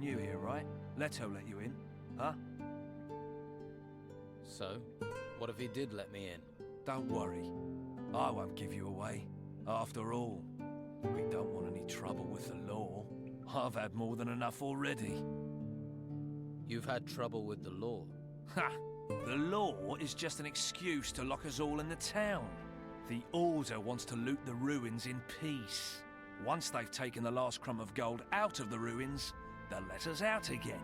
new here, right? Leto let you in, huh? So, what if he did let me in? Don't worry. I won't give you away. After all, we don't want any trouble with the law. I've had more than enough already. You've had trouble with the law. Ha! The law is just an excuse to lock us all in the town. The Order wants to loot the ruins in peace. Once they've taken the last crumb of gold out of the ruins, they'll let us out again.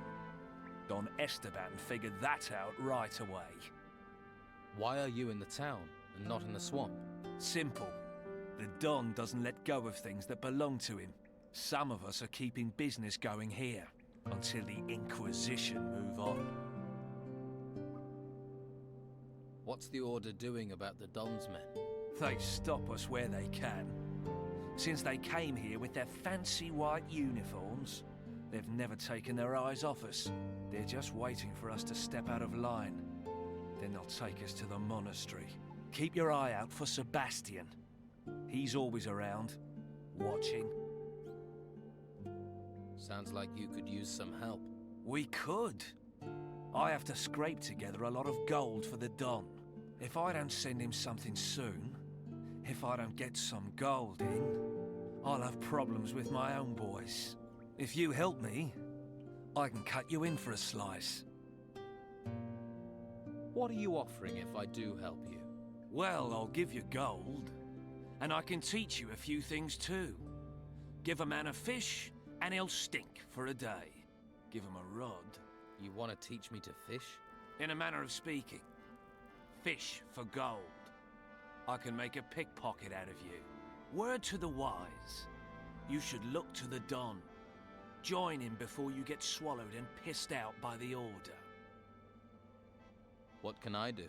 Don Esteban figured that out right away. Why are you in the town and not in the swamp? Simple. The Don doesn't let go of things that belong to him. Some of us are keeping business going here until the Inquisition move on. What's the Order doing about the Don's men? They stop us where they can. Since they came here with their fancy white uniforms, they've never taken their eyes off us. They're just waiting for us to step out of line. Then they'll take us to the monastery. Keep your eye out for Sebastian. He's always around, watching. Sounds like you could use some help. We could. I have to scrape together a lot of gold for the Don. If I don't send him something soon, if I don't get some gold in, I'll have problems with my own boys. If you help me, I can cut you in for a slice. What are you offering if I do help you? Well, I'll give you gold, and I can teach you a few things too. Give a man a fish, and he'll stink for a day. Give him a rod. You want to teach me to fish? In a manner of speaking. Fish for gold. I can make a pickpocket out of you. Word to the wise. You should look to the Don. Join him before you get swallowed and pissed out by the Order. What can I do?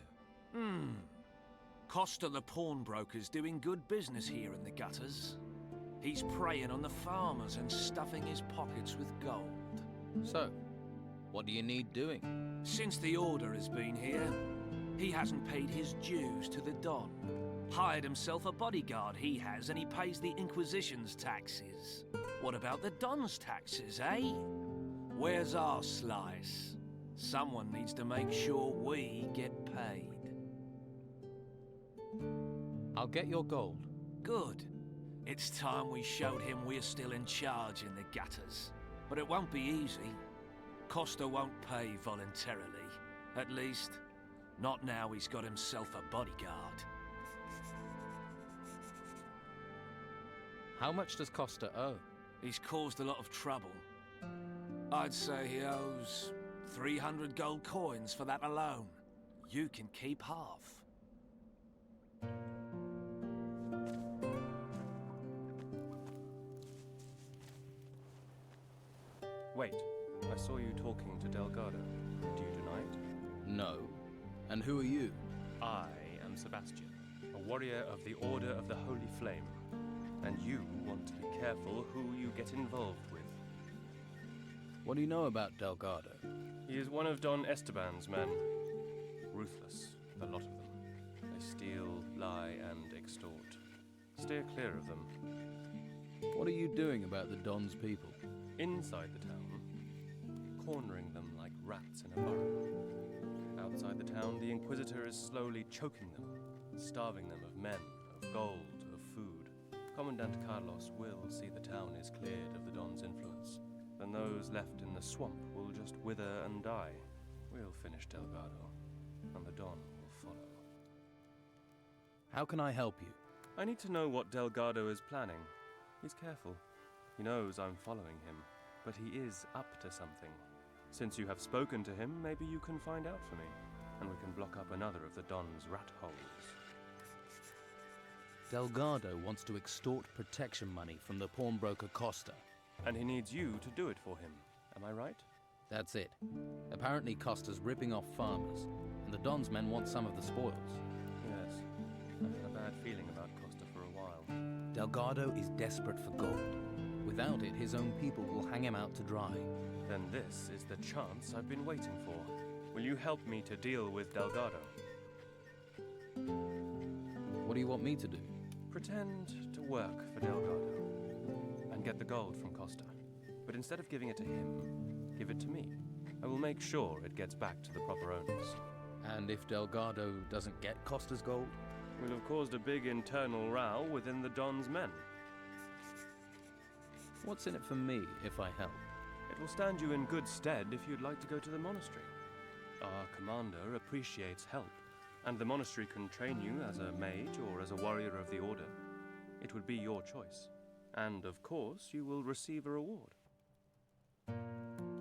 Costa the pawnbroker's doing good business here in the gutters. He's preying on the farmers and stuffing his pockets with gold. So, what do you need doing? Since the Order has been here, he hasn't paid his dues to the Don. Hired himself a bodyguard, he has, and he pays the Inquisition's taxes. What about the Don's taxes, eh? Where's our slice? Someone needs to make sure we get paid. I'll get your gold. Good. It's time we showed him we're still in charge in the gutters. But it won't be easy. Costa won't pay voluntarily. At least, not now he's got himself a bodyguard. How much does Costa owe? He's caused a lot of trouble. I'd say he owes 300 gold coins for that alone. You can keep half. Wait, I saw you talking to Delgado. Do you deny it? No. And who are you? I am Sebastian, a warrior of the Order of the Holy Flame. And you want to be careful who you get involved with. What do you know about Delgado? He is one of Don Esteban's men. Ruthless, the lot of them. They steal, lie, and extort. Steer clear of them. What are you doing about the Don's people? Inside the town, cornering them like rats in a burrow. Outside the town, the Inquisitor is slowly choking them, starving them of men, of gold, of food. Commandant Carlos will see the town is cleared of the Don's influence. Then those left in the swamp will just wither and die. We'll finish Delgado, and the Don will follow. How can I help you? I need to know what Delgado is planning. He's careful. He knows I'm following him, but he is up to something. Since you have spoken to him, maybe you can find out for me, and we can block up another of the Don's rat holes. Delgado wants to extort protection money from the pawnbroker Costa. And he needs you to do it for him. Am I right? That's it. Apparently Costa's ripping off farmers, and the Don's men want some of the spoils. Yes. I've had a bad feeling about Costa for a while. Delgado is desperate for gold. Without it, his own people will hang him out to dry. Then this is the chance I've been waiting for. Will you help me to deal with Delgado? What do you want me to do? Pretend to work for Delgado and get the gold from Costa. But instead of giving it to him, give it to me. I will make sure it gets back to the proper owners. And if Delgado doesn't get Costa's gold? We'll have caused a big internal row within the Don's men. What's in it for me if I help? It will stand you in good stead if you'd like to go to the monastery. Our commander appreciates help, and the monastery can train you as a mage or as a warrior of the Order. It would be your choice. And, of course, you will receive a reward.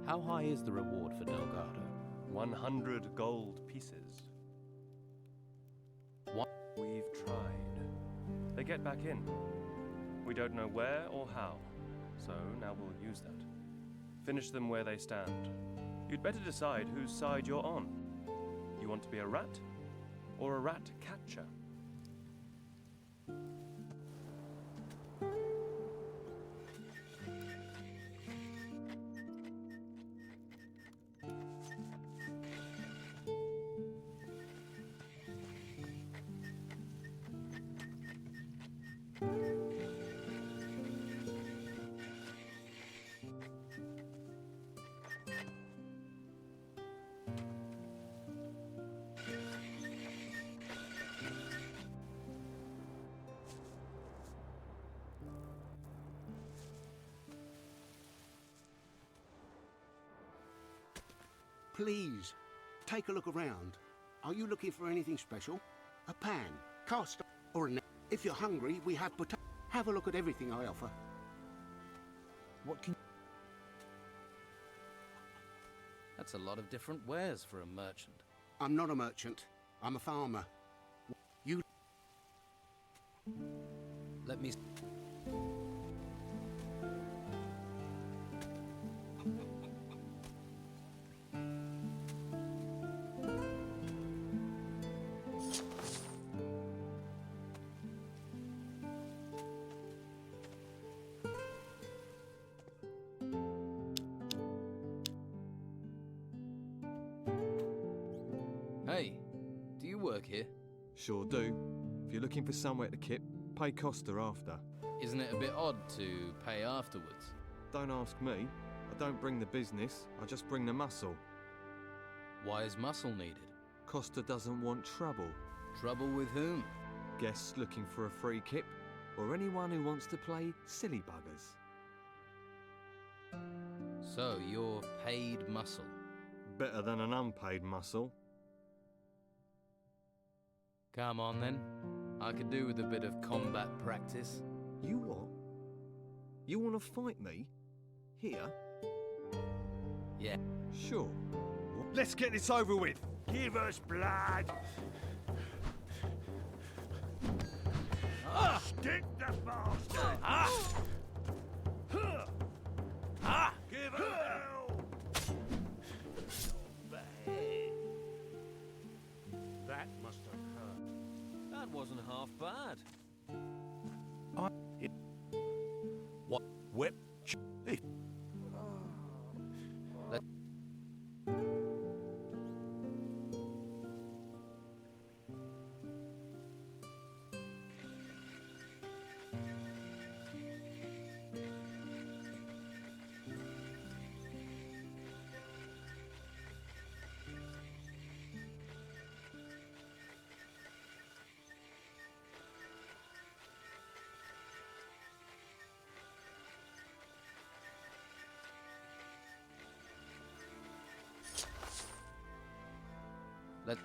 How high is the reward for Delgado? 100 gold pieces. What? We've tried. They get back in. We don't know where or how, so now we'll use that. Finish them where they stand. You'd better decide whose side you're on. You want to be a rat or a rat catcher? Please, take a look around. Are you looking for anything special? A pan, cast, or a net? If you're hungry, we have potato. Have a look at everything I offer. What can... That's a lot of different wares for a merchant. I'm not a merchant. I'm a farmer. You... Let me... Hey, do you work here? Sure do. If you're looking for somewhere to kip, pay Costa after. Isn't it a bit odd to pay afterwards? Don't ask me. I don't bring the business, I just bring the muscle. Why is muscle needed? Costa doesn't want trouble. Trouble with whom? Guests looking for a free kip, or anyone who wants to play silly buggers. So, you're paid muscle. Better than an unpaid muscle. Come on then. I could do with a bit of combat practice. You what? You want to fight me? Here? Yeah. Sure. Let's get this over with. Give us blood. Stick the bastard. Give him hell. That must have hurt. That wasn't half bad. What? Whip. Let...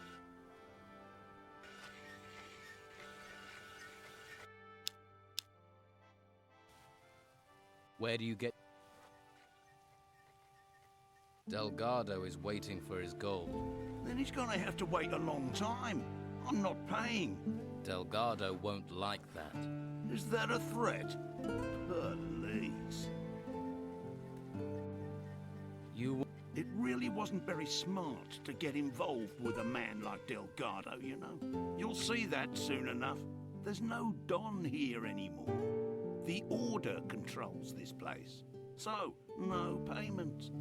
Where do you get... Delgado is waiting for his gold. Then he's gonna have to wait a long time. I'm not paying. Delgado won't like that. Is that a threat? Police. You... It really wasn't very smart to get involved with a man like Delgado, you know. You'll see that soon enough. There's no Don here anymore. The Order controls this place. So, no payment.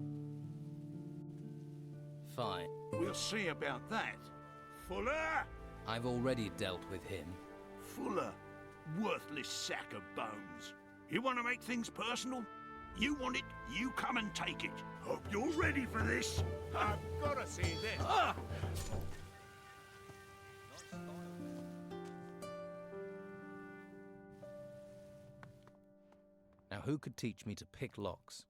Fine. We'll see about that. Fuller! I've already dealt with him. Fuller, worthless sack of bones. You want to make things personal? You want it, you come and take it. Hope you're ready for this. I've gotta see this. Now, who could teach me to pick locks?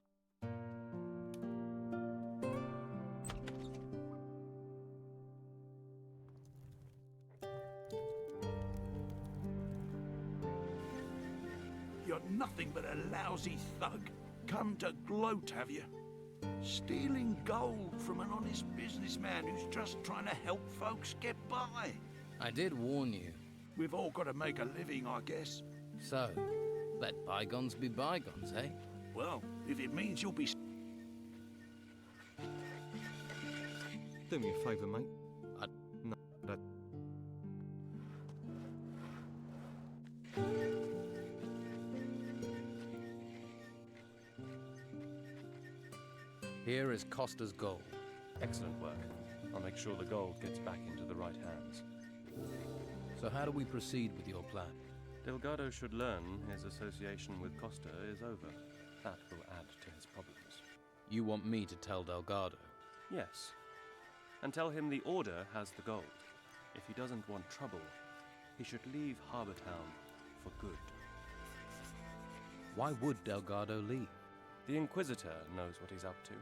You're nothing but a lousy thug. Come to gloat, have you? Stealing gold from an honest businessman who's just trying to help folks get by. I did warn you. We've all got to make a living, I guess. So, let bygones be bygones, eh? Well, if it means you'll be... Do me a favour, mate. No, that... Here is Costa's gold. Excellent work. I'll make sure the gold gets back into the right hands. So how do we proceed with your plan? Delgado should learn his association with Costa is over. That will add to his problems. You want me to tell Delgado? Yes. And tell him the Order has the gold. If he doesn't want trouble, he should leave Harbour Town for good. Why would Delgado leave? The Inquisitor knows what he's up to.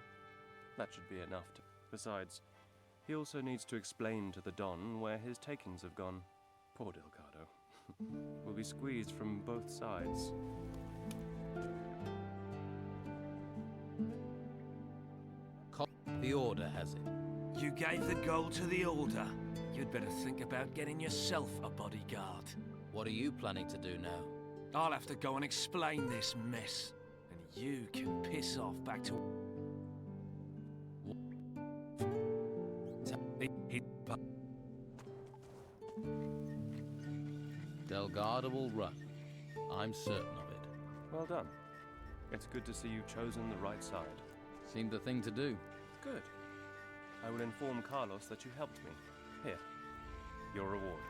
That should be enough to... Besides, he also needs to explain to the Don where his takings have gone. Poor Delgado. Will be squeezed from both sides. The Order has it. You gave the gold to the Order. You'd better think about getting yourself a bodyguard. What are you planning to do now? I'll have to go and explain this mess. And you can piss off back to... Delgado will run. I'm certain of it. Well done. It's good to see you've chosen the right side. Seemed the thing to do. Good. I will inform Carlos that you helped me. Here, your reward.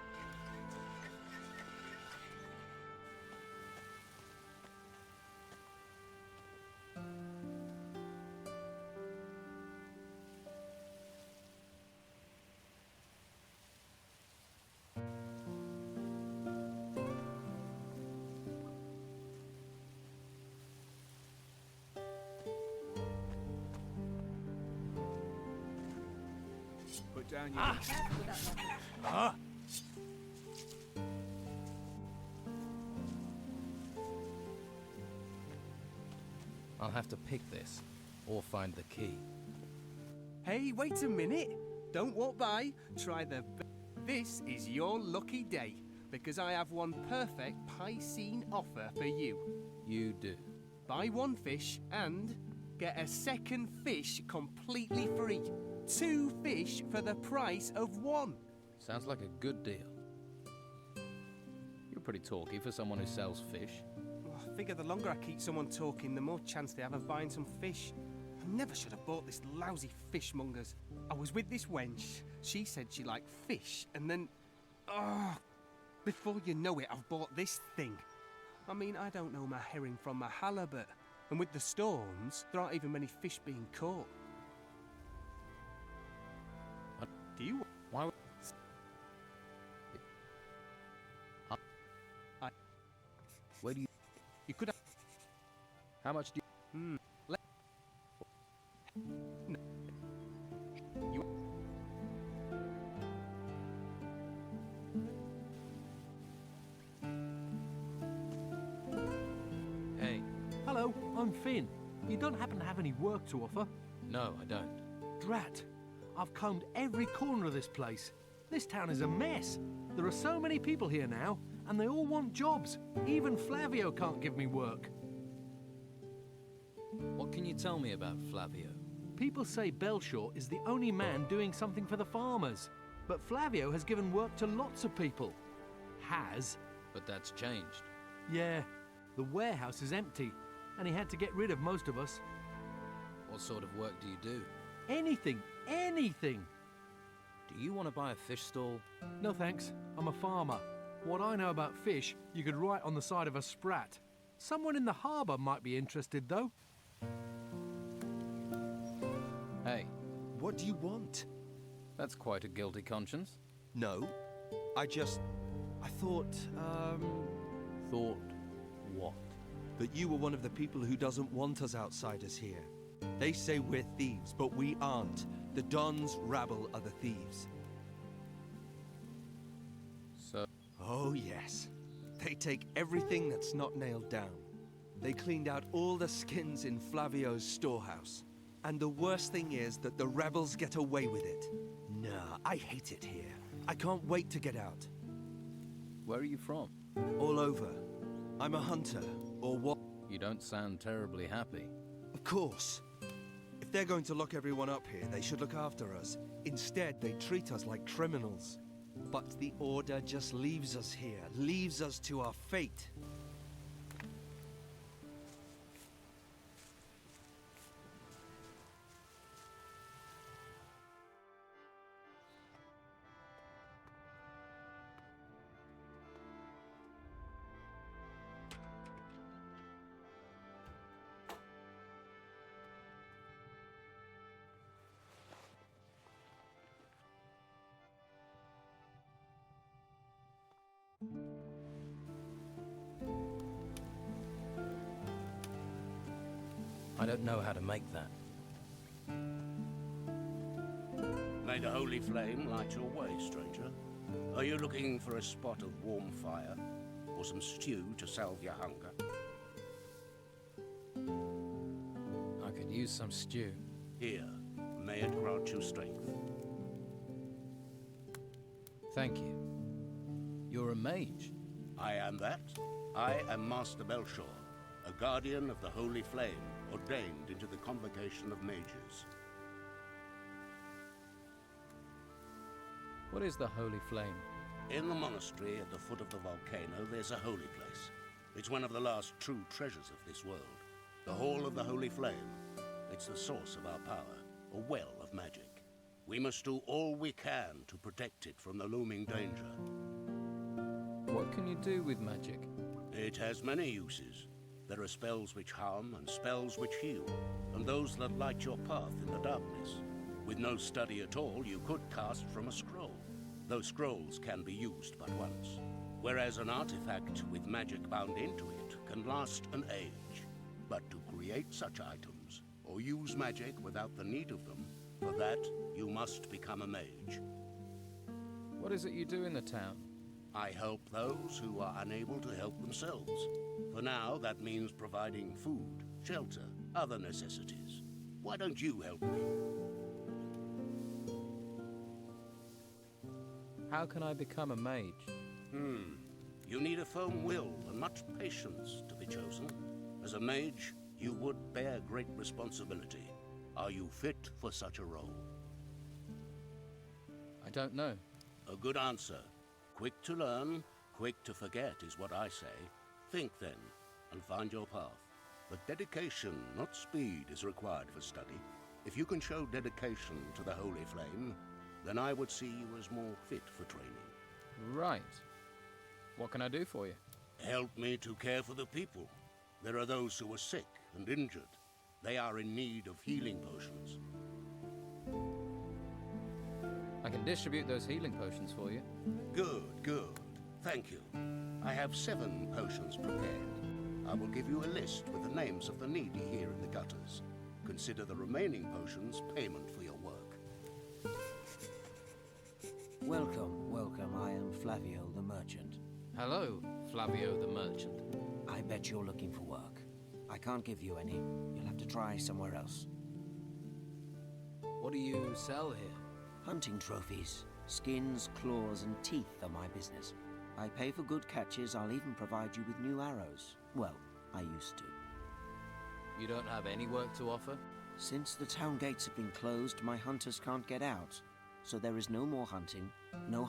Put down your... I'll have to pick this, or find the key. Hey, wait a minute. Don't walk by. Try the... This is your lucky day, because I have one perfect Piscine offer for you. You do. Buy one fish and get a second fish completely free. 2 fish for the price of 1. Sounds like a good deal. You're pretty talky for someone who sells fish. Well, I figure the longer I keep someone talking, the more chance they have of buying some fish. I never should have bought this lousy fishmonger's. I was with this wench. She said she liked fish, and then... before you know it, I've bought this thing. I mean, I don't know my herring from my halibut. And with the storms, there aren't even many fish being caught. Do you... Why would... Where do you... You could have... How much do you... You... Hey. Hello, I'm Finn. You don't happen to have any work to offer? No, I don't. Drat. I've combed every corner of this place. This town is a mess. There are so many people here now, and they all want jobs. Even Flavio can't give me work. What can you tell me about Flavio? People say Belshaw is the only man doing something for the farmers. But Flavio has given work to lots of people. Has. But that's changed. Yeah, the warehouse is empty, and he had to get rid of most of us. What sort of work do you do? Anything, anything. Do you want to buy a fish stall? No thanks, I'm a farmer. What I know about fish, you could write on the side of a sprat. Someone in the harbour might be interested, though. Hey, What do you want? that's quite a guilty conscience. No. I thought, Thought what? that you were one of the people who doesn't want us outsiders here. They say we're thieves, but we aren't. The Don's rabble are the thieves. So, Oh, yes. They take everything that's not nailed down. They cleaned out all the skins in Flavio's storehouse. And the worst thing is that the rebels get away with it. Nah, I hate it here. I can't wait to get out. where are you from? All over. I'm a hunter, or what? You don't sound terribly happy. Of course. If they're going to lock everyone up here, they should look after us. Instead, they treat us like criminals. But the Order just leaves us here, leaves us to our fate. I don't know how to make that. May the holy flame light your way, stranger. Are you looking for a spot of warm fire? Or some stew to salve your hunger? I could use some stew. Here, may it grant you strength. Thank you. You're a mage. I am that. I am Master Belshore, a guardian of the holy flame, ordained into the convocation of mages. What is the Holy Flame? In the monastery at the foot of the volcano, there's a holy place. It's one of the last true treasures of this world. The Hall of the Holy Flame. It's the source of our power, a well of magic. We must do all we can to protect it from the looming danger. What can you do with magic? It has many uses. There are spells which harm and spells which heal, and those that light your path in the darkness. With no study at all, you could cast from a scroll. Those scrolls can be used but once, whereas an artifact with magic bound into it can last an age. But to create such items, or use magic without the need of them, for that you must become a mage. What is it you do in the town? I help those who are unable to help themselves. For now, that means providing food, shelter, other necessities. Why don't you help me? How can I become a mage? You need a firm will and much patience to be chosen. As a mage, you would bear great responsibility. Are you fit for such a role? I don't know. A good answer. Quick to learn, quick to forget is what I say. Think then, and find your path. But dedication, not speed, is required for study. If you can show dedication to the Holy Flame, then I would see you as more fit for training. Right. What can I do for you? Help me to care for the people. There are those who are sick and injured. They are in need of healing potions. I can distribute those healing potions for you. Good, good. Thank you. I have 7 potions prepared. I will give you a list with the names of the needy here in the gutters. Consider the remaining potions payment for your work. Welcome, welcome. I am Flavio the Merchant. Hello, Flavio the Merchant. I bet you're looking for work. I can't give you any. You'll have to try somewhere else. What do you sell here? Hunting trophies. Skins, claws, and teeth are my business. I pay for good catches. I'll even provide you with new arrows. Well, I used to. You don't have any work to offer? Since the town gates have been closed, my hunters can't get out. So there is no more hunting, no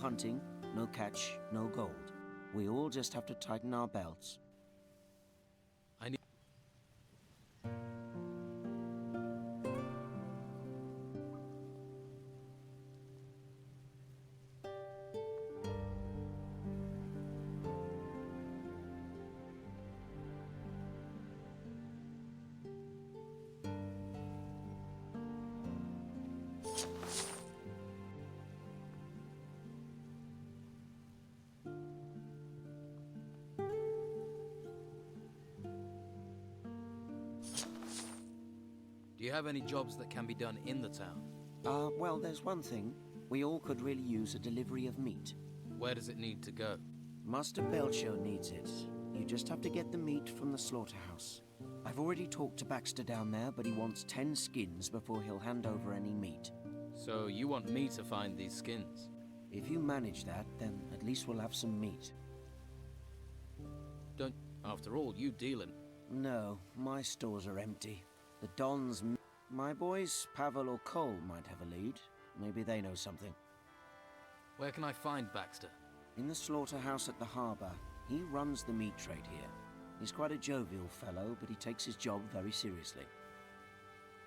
catch, no gold. We all just have to tighten our belts. I need... Do you have any jobs that can be done in the town? Well, there's one thing. We all could really use a delivery of meat. Where does it need to go? Master Belcher needs it. You just have to get the meat from the slaughterhouse. I've already talked to Baxter down there, but he wants 10 skins before he'll hand over any meat. So you want me to find these skins? If you manage that, then at least we'll have some meat. Don't... After all, you dealing. No, my stores are empty. The Dons... My boys, Pavel or Cole, might have a lead. Maybe they know something. Where can I find Baxter? In the slaughterhouse at the harbour. He runs the meat trade here. He's quite a jovial fellow, but he takes his job very seriously.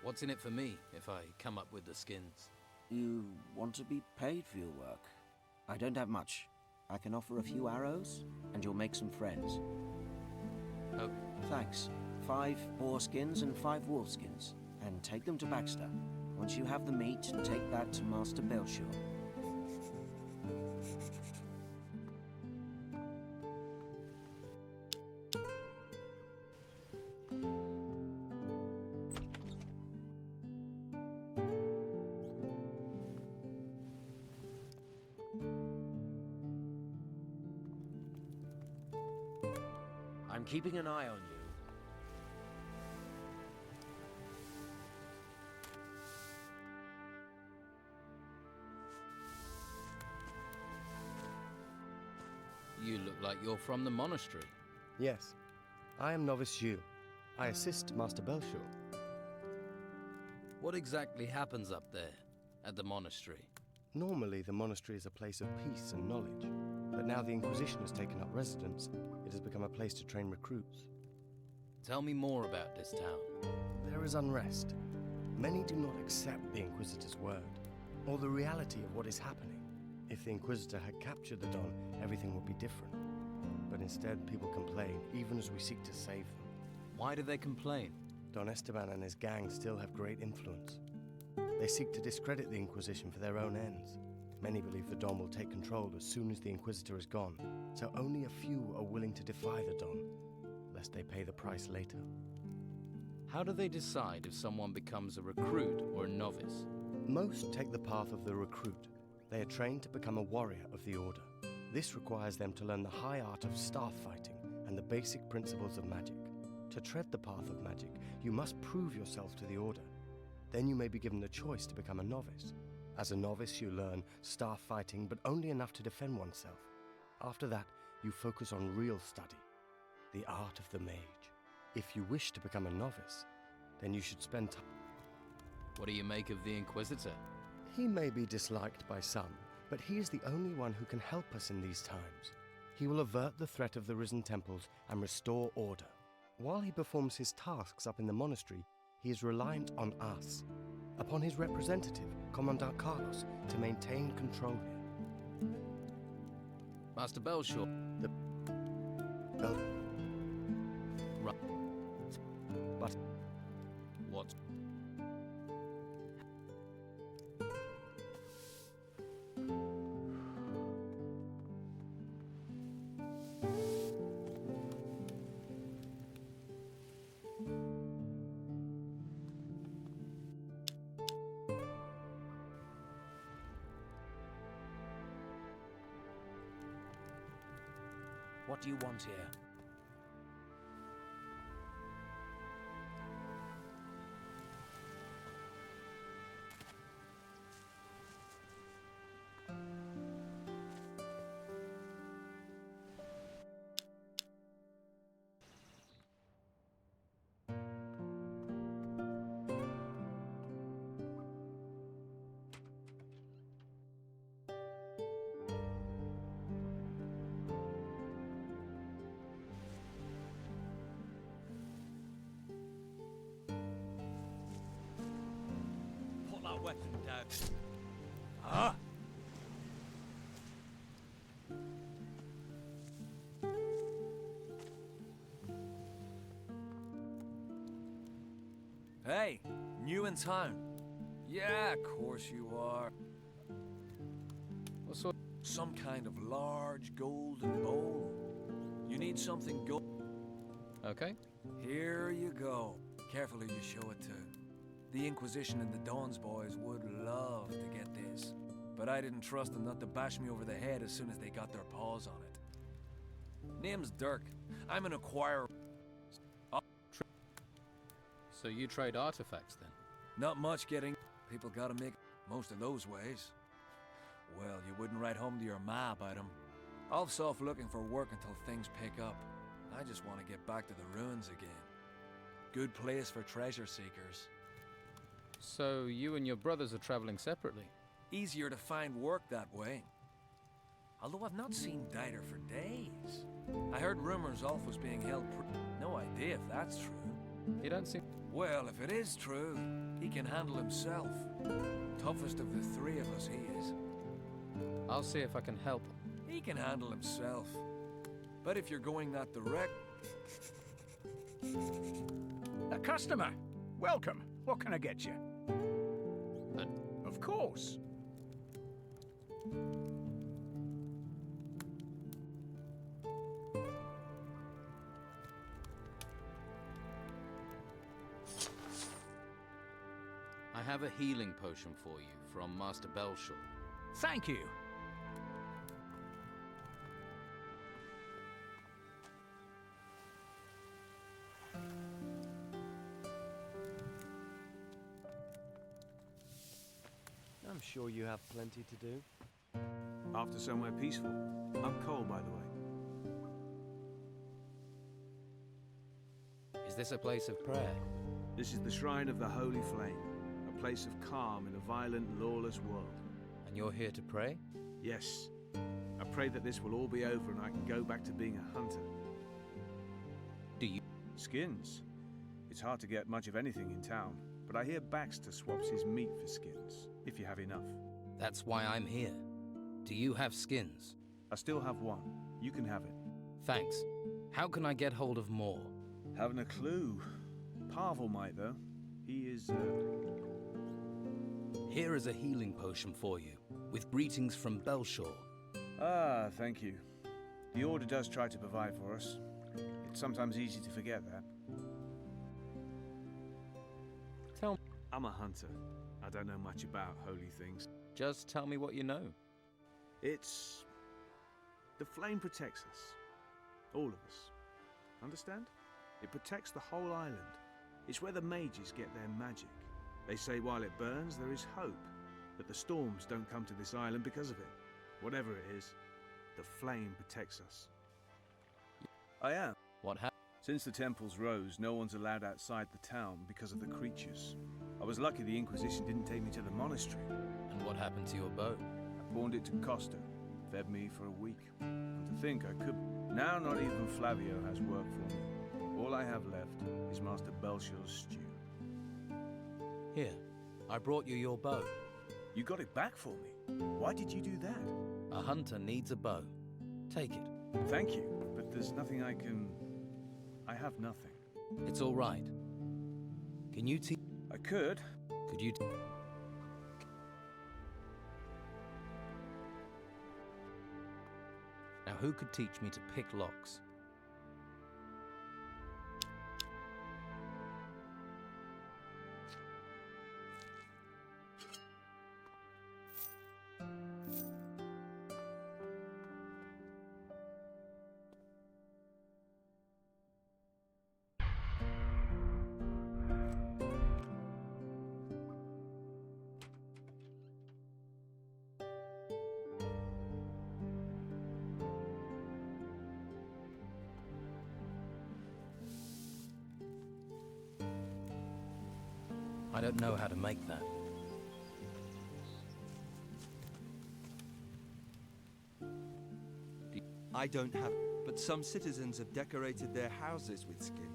What's in it for me if I come up with the skins? You want to be paid for your work? I don't have much. I can offer a few arrows, and you'll make some friends. Oh. Thanks. 5 boar skins and 5 wolf skins. And take them to Baxter. Once you have the meat, take that to Master Belcher. I'm keeping an eye on you. You look like you're from the monastery. Yes. I am Novice Hugh. I assist Master Belcher. What exactly happens up there, at the monastery? Normally, the monastery is a place of peace and knowledge. But now the Inquisition has taken up residence, it has become a place to train recruits. Tell me more about this town. There is unrest. Many do not accept the Inquisitor's word, or the reality of what is happening. If the Inquisitor had captured the Don, everything would be different. But instead, people complain, even as we seek to save them. Why do they complain? Don Esteban and his gang still have great influence. They seek to discredit the Inquisition for their own ends. Many believe the Don will take control as soon as the Inquisitor is gone, so only a few are willing to defy the Don, lest they pay the price later. How do they decide if someone becomes a recruit or a novice? Most take the path of the recruit. They are trained to become a warrior of the Order. This requires them to learn the high art of staff fighting and the basic principles of magic. To tread the path of magic, you must prove yourself to the Order. Then you may be given the choice to become a novice. As a novice, you learn staff fighting, but only enough to defend oneself. After that, you focus on real study, the art of the mage. If you wish to become a novice, then you should spend time. What do you make of the Inquisitor? He may be disliked by some, but he is the only one who can help us in these times. He will avert the threat of the Risen Temples and restore order. While he performs his tasks up in the monastery, he is reliant on us, upon his representative, Commandant Carlos, to maintain control here. Master Belcher. The... Right. But... What? What do you want here? Weapon down. Huh? Hey, new in town. Yeah, of course you are. What sort? Some kind of large golden bowl. You need something gold. Okay. Here you go. Careful who you show it to. The Inquisition and the Dawn's boys would love to get this, but I didn't trust them not to bash me over the head as soon as they got their paws on it. Name's Dirk. I'm an acquirer. So you trade artifacts then? Not much getting. People gotta make most of those ways. Well, you wouldn't write home to your ma about them. I'll be off looking for work until things pick up. I just want to get back to the ruins again. Good place for treasure seekers. So you and your brothers are traveling separately? Easier to find work that way. Although I've not seen Dieter for days. I heard rumors Ulf was being held no idea if that's true. You don't seem... Well, if it is true, he can handle himself. Toughest of the three of us, he is. I'll see if I can help him. He can handle himself. But if you're going that direct... A customer! Welcome. What can I get you? Of course. I have a healing potion for you from Master Belshaw. Thank you. I'm sure you have plenty to do. After somewhere peaceful. I'm Cole, by the way. Is this a place of prayer? This is the Shrine of the Holy Flame, a place of calm in a violent, lawless world. And you're here to pray? Yes. I pray that this will all be over and I can go back to being a hunter. Do you? Skins. It's hard to get much of anything in town, but I hear Baxter swaps his meat for skins, if you have enough. That's why I'm here. Do you have skins? I still have one. You can have it. Thanks. How can I get hold of more? Haven't a clue. Pavel might, though. He is, Here is a healing potion for you, with greetings from Belshaw. Ah, thank you. The Order does try to provide for us. It's sometimes easy to forget that. Tell me. I'm a hunter. I don't know much about holy things. Just tell me what you know. It's... the flame protects us. All of us. Understand? It protects the whole island. It's where the mages get their magic. They say while it burns, there is hope. That the storms don't come to this island because of it. Whatever it is, the flame protects us. I am. What happened? Since the temples rose, no one's allowed outside the town because of the creatures. I was lucky the Inquisition didn't take me to the monastery. And what happened to your bow? I pawned it to Costa. Fed me for a week. And to think I could... Now not even Flavio has work for me. All I have left is Master Belshaw's stew. Here, I brought you your bow. You got it back for me? Why did you do that? A hunter needs a bow. Take it. Thank you, but there's nothing I can... I have nothing. It's all right. Can you teach... I could. Could you... Now who could teach me to pick locks? I don't know how to make that. I don't have, but some citizens have decorated their houses with skin.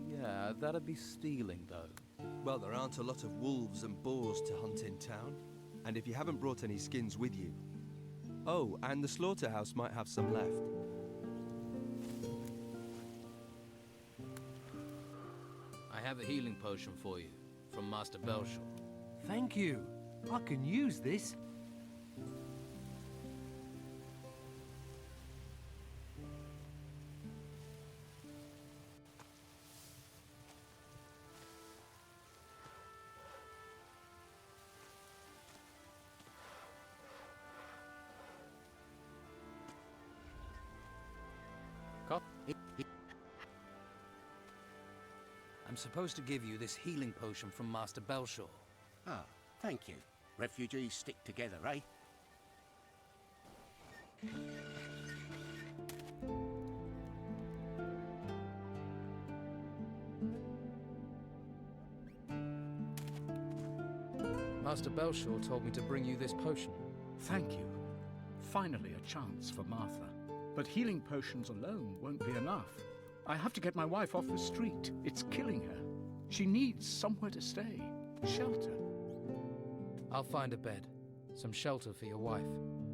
Yeah, that'd be stealing, though. Well, there aren't a lot of wolves and boars to hunt in town. And if you haven't brought any skins with you... Oh, and the slaughterhouse might have some left. I have a healing potion for you, from Master Belshaw. Thank you. I can use this. I'm supposed to give you this healing potion from Master Belshaw. Ah, thank you. Refugees stick together, eh? Master Belshaw told me to bring you this potion. Thank you. Finally a chance for Martha. But healing potions alone won't be enough. I have to get my wife off the street. It's killing her. She needs somewhere to stay. Shelter. I'll find a bed. Some shelter for your wife.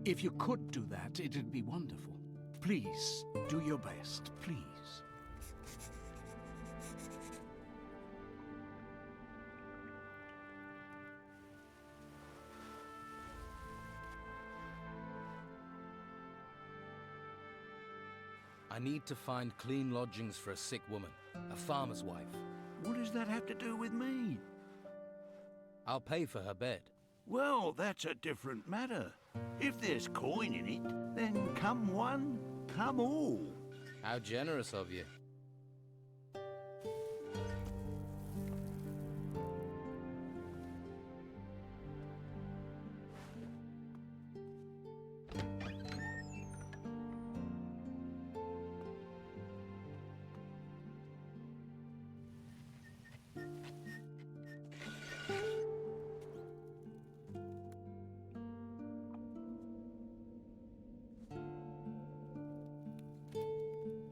If you could do that, it'd be wonderful. Please, do your best, please. I need to find clean lodgings for a sick woman, a farmer's wife. What does that have to do with me? I'll pay for her bed. Well, that's a different matter. If there's coin in it, then come one, come all. How generous of you.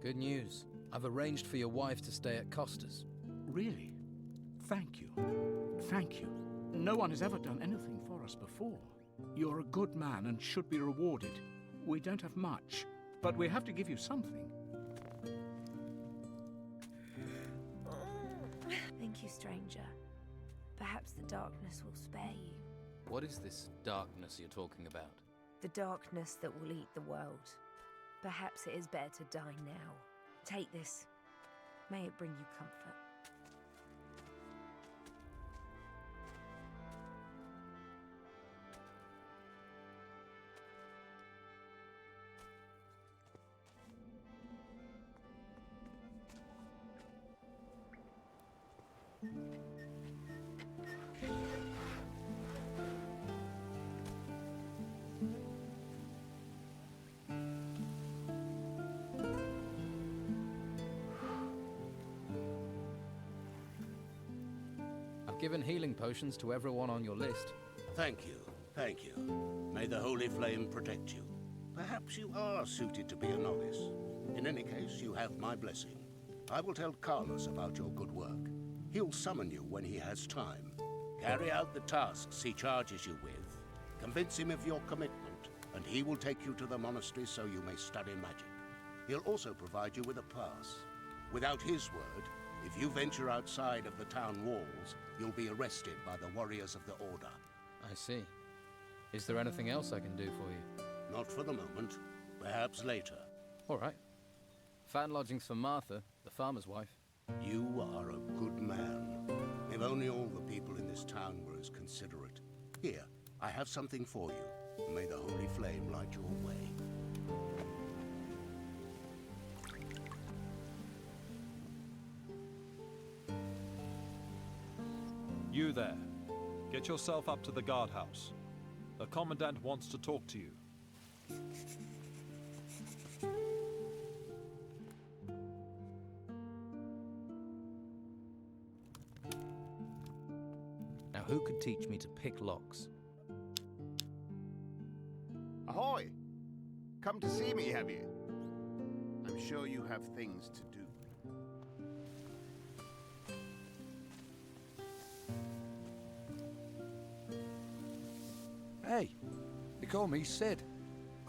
Good news. I've arranged for your wife to stay at Costa's. Really? Thank you. Thank you. No one has ever done anything for us before. You're a good man and should be rewarded. We don't have much, but we have to give you something. Thank you, stranger. Perhaps the darkness will spare you. What is this darkness you're talking about? The darkness that will eat the world. Perhaps it is better to die now. Take this. May it bring you comfort. Given healing potions to everyone on your list. Thank you, thank you. May the Holy Flame protect you. Perhaps you are suited to be a novice. In any case, you have my blessing. I will tell Carlos about your good work. He'll summon you when he has time. Carry out the tasks he charges you with. Convince him of your commitment, and he will take you to the monastery so you may study magic. He'll also provide you with a pass. Without his word, if you venture outside of the town walls, you'll be arrested by the warriors of the Order. I see. Is there anything else I can do for you? Not for the moment. Perhaps later. All right. Found lodgings for Martha, the farmer's wife. You are a good man. If only all the people in this town were as considerate. Here, I have something for you. May the Holy Flame light your way. You there. Get yourself up to the guardhouse. The Commandant wants to talk to you. Now who could teach me to pick locks? Ahoy! Come to see me, have you? I'm sure you have things to do. Hey, they call me Sid.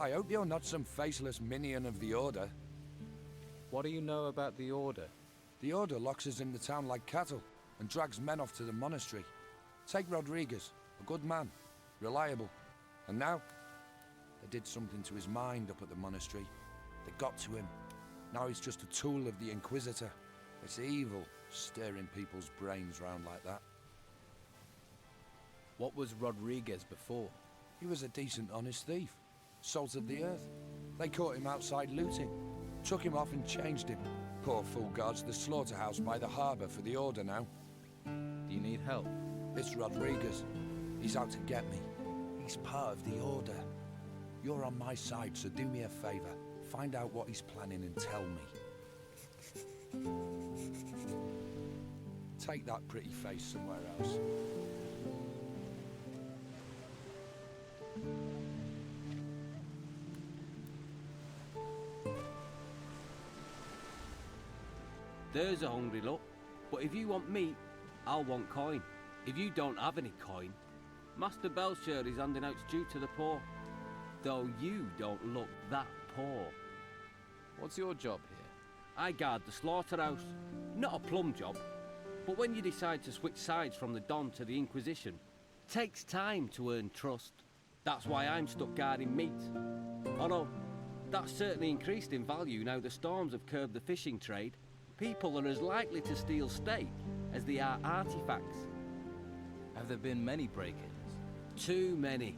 I hope you're not some faceless minion of the Order. What do you know about the Order? The Order locks us in the town like cattle and drags men off to the monastery. Take Rodriguez, a good man, reliable. And now, they did something to his mind up at the monastery. They got to him. Now he's just a tool of the Inquisitor. It's evil, stirring people's brains round like that. What was Rodriguez before? He was a decent, honest thief. Salt of the earth. They caught him outside looting. Took him off and changed him. Poor fool guards the slaughterhouse by the harbour for the Order now. Do you need help? It's Rodriguez. He's out to get me. He's part of the Order. You're on my side, so do me a favour. Find out what he's planning and tell me. Take that pretty face somewhere else. There's a hungry look. But if you want meat, I'll want coin. If you don't have any coin, Master Belcher is handing out stew to the poor. Though you don't look that poor. What's your job here? I guard the slaughterhouse. Not a plum job. But when you decide to switch sides from the Don to the Inquisition, it takes time to earn trust. That's why I'm stuck guarding meat. Although, that's certainly increased in value now the storms have curbed the fishing trade. People are as likely to steal steak as they are artifacts. Have there been many break-ins? Too many.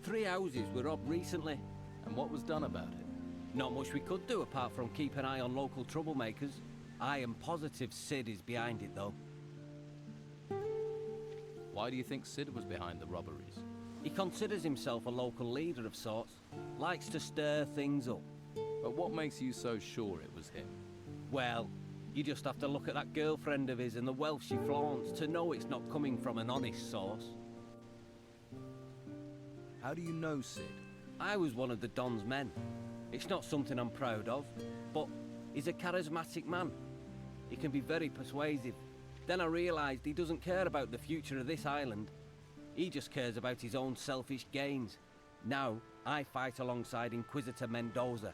3 houses were robbed recently. And what was done about it? Not much we could do apart from keep an eye on local troublemakers. I am positive Sid is behind it, though. Why do you think Sid was behind the robberies? He considers himself a local leader of sorts. Likes to stir things up. But what makes you so sure it was him? Well, you just have to look at that girlfriend of his and the wealth she flaunts to know it's not coming from an honest source. How do you know Sid? I was one of the Don's men. It's not something I'm proud of, but he's a charismatic man. He can be very persuasive. Then I realised he doesn't care about the future of this island. He just cares about his own selfish gains. Now, I fight alongside Inquisitor Mendoza.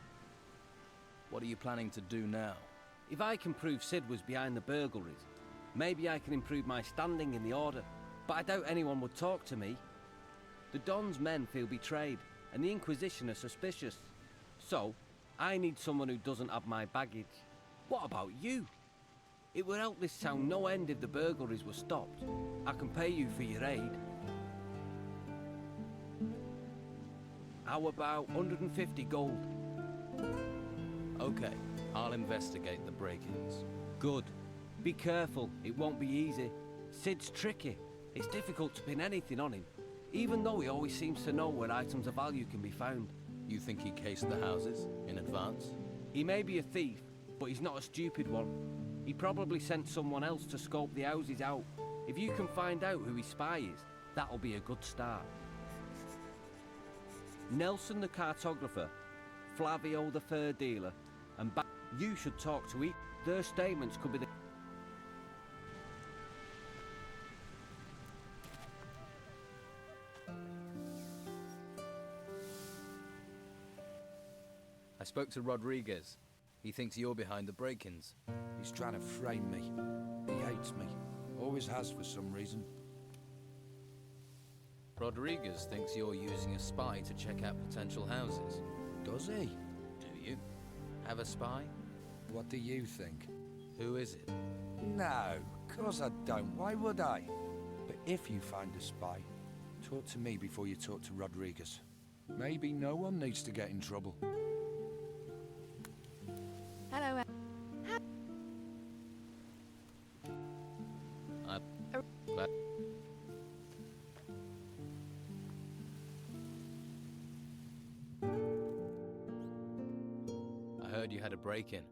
What are you planning to do now? If I can prove Sid was behind the burglaries, maybe I can improve my standing in the Order. But I doubt anyone would talk to me. The Don's men feel betrayed, and the Inquisition are suspicious. So, I need someone who doesn't have my baggage. What about you? It would help this town no end if the burglaries were stopped. I can pay you for your aid. How about 150 gold? Okay, I'll investigate the break-ins. Good. Be careful, it won't be easy. Sid's tricky. It's difficult to pin anything on him, even though he always seems to know where items of value can be found. You think he cased the houses in advance? He may be a thief, but he's not a stupid one. He probably sent someone else to scope the houses out. If you can find out who his spy is, that'll be a good start. Nelson the cartographer, Flavio the fur dealer, and you should talk to each. Their statements could be the... I spoke to Rodriguez. He thinks you're behind the break-ins. He's trying to frame me. He hates me. Always has for some reason. Rodriguez thinks you're using a spy to check out potential houses. Does he? Do you? Have a spy? What do you think? Who is it? No, of course I don't. Why would I? But if you find a spy, talk to me before you talk to Rodriguez. Maybe no one needs to get in trouble. Hello. I heard you had a break-in.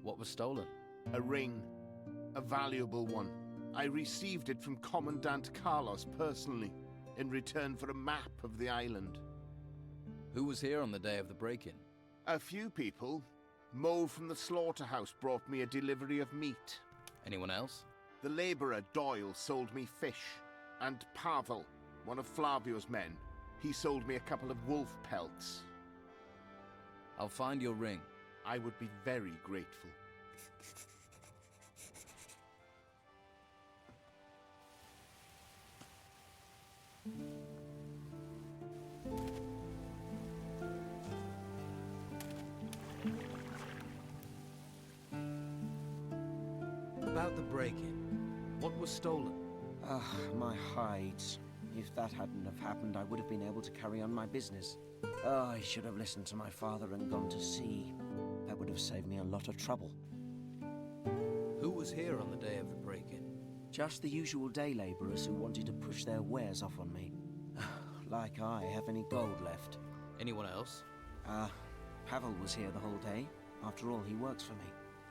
What was stolen? A ring. A valuable one. I received it from Commandant Carlos personally, in return for a map of the island. Who was here on the day of the break-in? A few people. Mo from the slaughterhouse brought me a delivery of meat. Anyone else? The labourer Doyle sold me fish. And Pavel, one of Flavio's men. He sold me a couple of wolf pelts. I'll find your ring. I would be very grateful. About the break-in, what was stolen? My hides. If that hadn't have happened, I would have been able to carry on my business. Oh, I should have listened to my father and gone to sea. That would have saved me a lot of trouble. Who was here on the day of the break-in? Just the usual day labourers who wanted to push their wares off on me. Like I have any gold left. Anyone else? Pavel was here the whole day. After all, he works for me.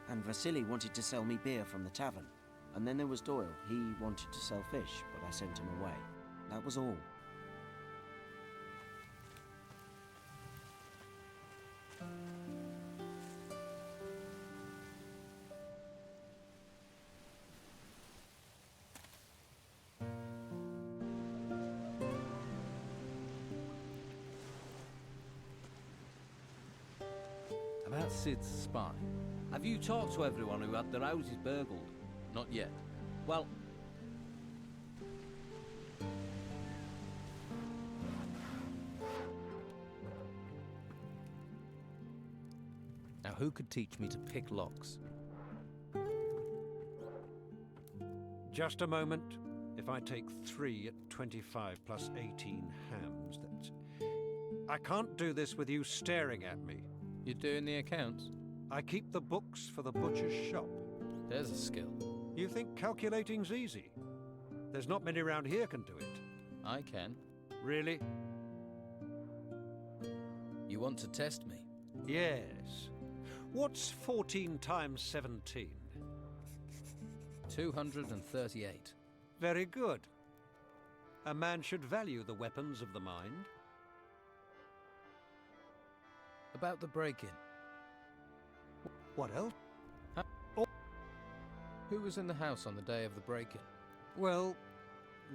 And Vasily wanted to sell me beer from the tavern. And then there was Doyle. He wanted to sell fish, but I sent him away. That was all. About Sid's spy. Have you talked to everyone who had their houses burgled? Not yet. Well... Now, who could teach me to pick locks? Just a moment. If I take 3 at 25 plus 18 hams, that's... I can't do this with you staring at me. You're doing the accounts? I keep the books for the butcher's shop. There's a skill. You think calculating's easy? There's not many around here can do it. I can. Really? You want to test me? Yes. What's 14 times 17? 238. Very good. A man should value the weapons of the mind. About the break-in. What else? Who was in the house on the day of the break-in? Well,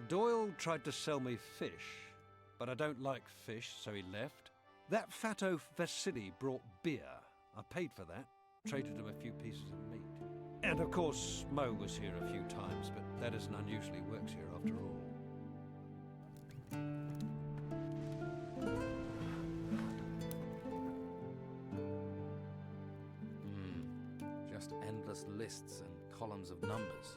Doyle tried to sell me fish, but I don't like fish, so he left. That fat oaf Vasily brought beer. I paid for that, traded him a few pieces of meat. And of course, Mo was here a few times, but that isn't unusually works here after all. Just endless lists and columns of numbers.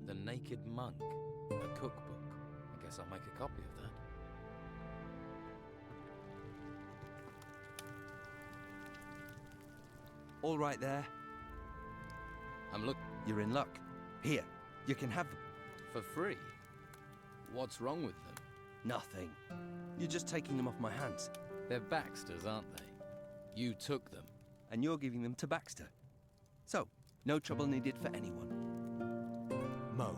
The Naked Monk, a cookbook. I guess I'll make a copy of that. All right there. You're in luck. Here, you can have them. For free? What's wrong with them? Nothing. You're just taking them off my hands. They're Baxter's, aren't they? You took them. And you're giving them to Baxter. So, no trouble needed for anyone. Mo.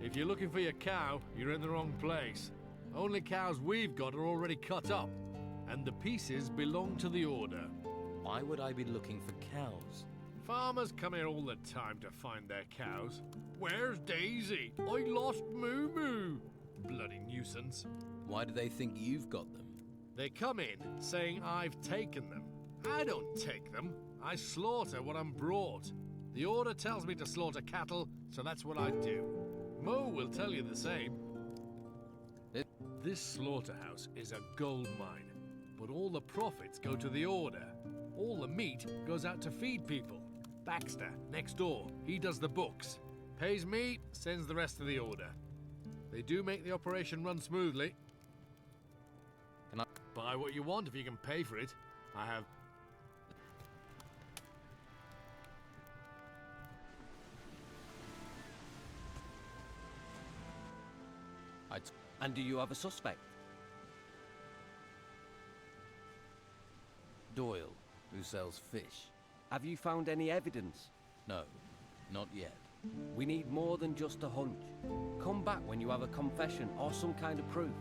If you're looking for your cow, you're in the wrong place. Only cows we've got are already cut up, and the pieces belong to the Order. Why would I be looking for cows? Farmers come here all the time to find their cows. Where's Daisy? I lost Moo Moo. Bloody nuisance. Why do they think you've got them? They come in saying I've taken them. I don't take them. I slaughter what I'm brought. The Order tells me to slaughter cattle, so that's what I do. Mo will tell you the same. This slaughterhouse is a gold mine, but all the profits go to the Order. All the meat goes out to feed people. Baxter, next door, he does the books. Pays me, sends the rest to the Order. They do make the operation run smoothly. Can I buy what you want if you can pay for it? I have... And do you have a suspect? Doyle, who sells fish. Have you found any evidence? No, not yet. We need more than just a hunch. Come back when you have a confession or some kind of proof.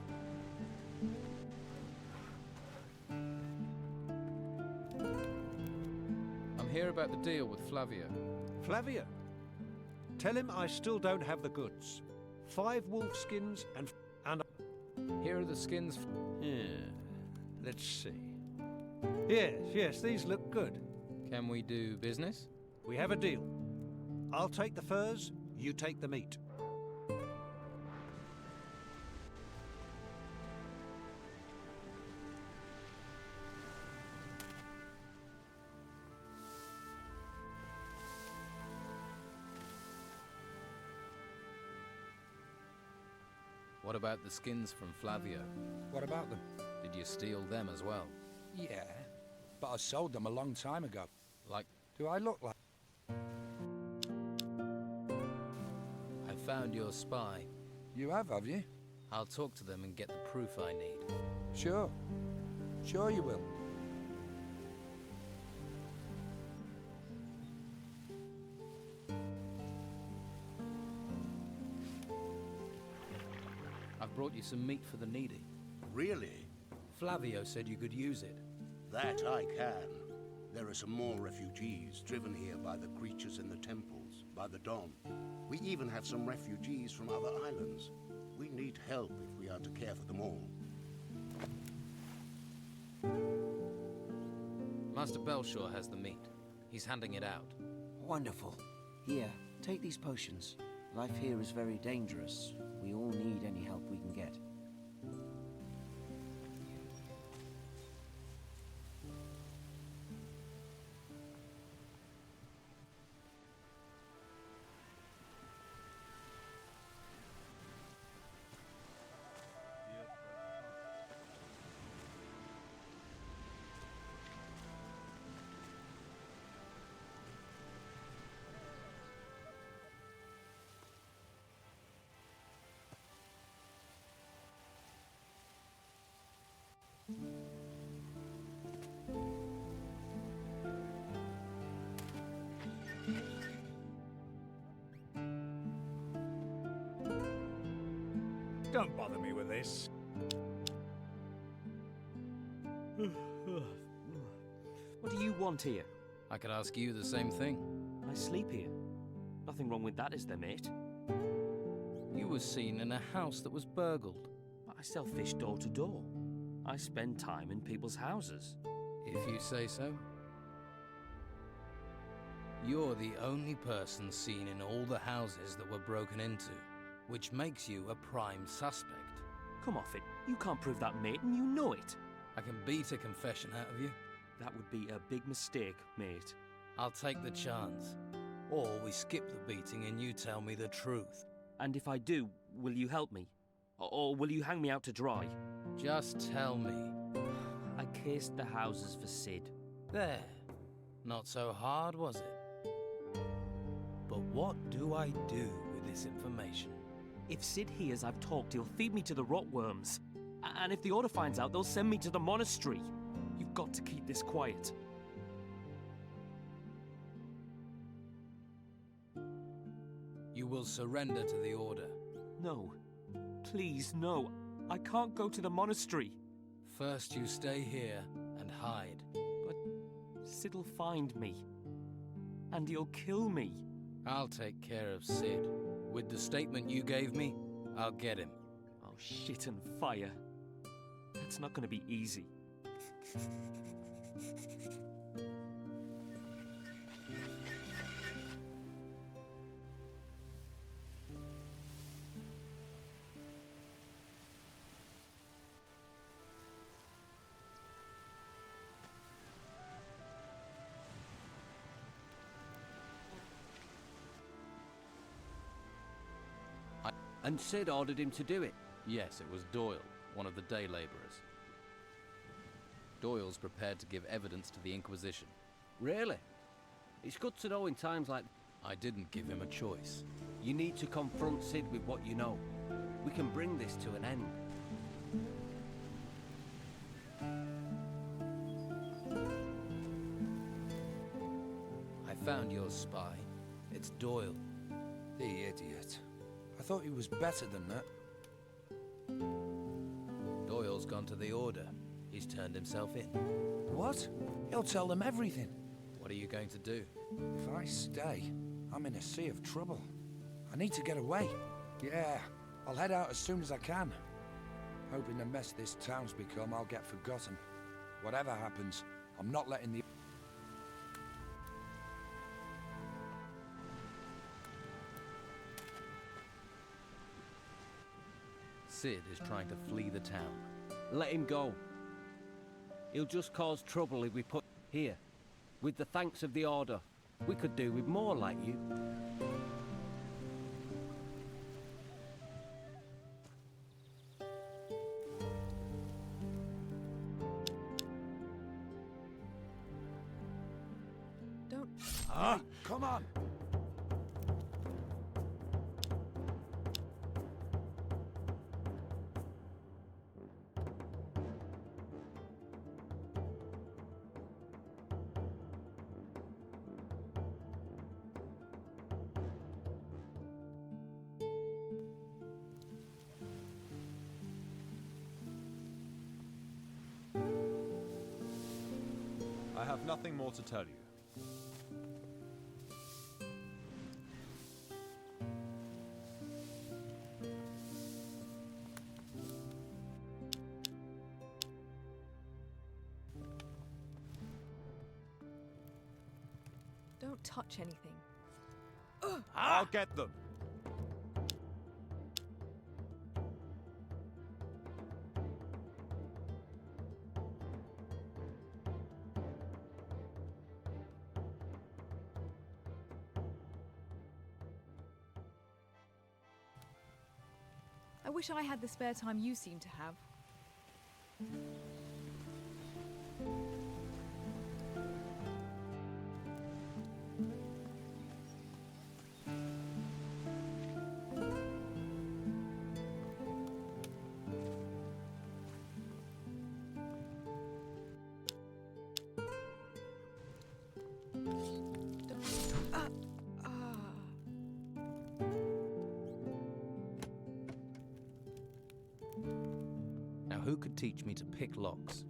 I'm here about the deal with Flavio. Flavio? Tell him I still don't have the goods. 5 wolf skins and... Here are the skins. Yeah, let's see. Yes, these look good. Can we do business? We have a deal. I'll take the furs, You take the meat. What about the skins from Flavio? What about them? Did you steal them as well? Yeah, but I sold them a long time ago. Like... Do I look like... I found your spy. You have you? I'll talk to them and get the proof I need. Sure. Sure you will. I've brought you some meat for the needy. Really? Flavio said you could use it. That I can. There are some more refugees driven here by the creatures in the temples, by the Don. We even have some refugees from other islands. We need help if we are to care for them all. Master Belshaw has the meat. He's handing it out. Wonderful. Here, take these potions. Life here is very dangerous. We all need any help we can get. Don't bother me with this. What do you want here? I could ask you the same thing. I sleep here. Nothing wrong with that, is there, mate? You were seen in a house that was burgled. I sell fish door to door. I spend time in people's houses. If you say so. You're the only person seen in all the houses that were broken into, which makes you a prime suspect. Come off it. You can't prove that, mate, and you know it. I can beat a confession out of you. That would be a big mistake, mate. I'll take the chance. Or we skip the beating and you tell me the truth. And if I do, will you help me? Or will you hang me out to dry? Just tell me. I cased the houses for Sid. There. Not so hard, was it? But what do I do with this information? If Sid hears I've talked, he'll feed me to the rotworms. And if the Order finds out, they'll send me to the monastery. You've got to keep this quiet. You will surrender to the Order. No. Please, no. I can't go to the monastery. First you stay here and hide. But Sid'll find me. And he'll kill me. I'll take care of Sid. With the statement you gave me, I'll get him. Oh, shit and fire. That's not going to be easy. And Sid ordered him to do it? Yes, it was Doyle, one of the day labourers. Doyle's prepared to give evidence to the Inquisition. Really? It's good to know in times like... I didn't give him a choice. You need to confront Sid with what you know. We can bring this to an end. I found your spy. It's Doyle. The idiot. I thought he was better than that. Doyle's gone to the Order. He's turned himself in. What? He'll tell them everything. What are you going to do? If I stay, I'm in a sea of trouble. I need to get away. Yeah, I'll head out as soon as I can. Hoping the mess this town's become, I'll get forgotten. Whatever happens, I'm not letting the... Cid is trying to flee the town. Let him go. He'll just cause trouble if we put here. With the thanks of the Order, we could do with more like you. Don't... Come on! I have nothing more to tell you. Don't touch anything. I'll get them. I wish I had the spare time you seem to have. Now who could teach me to pick locks?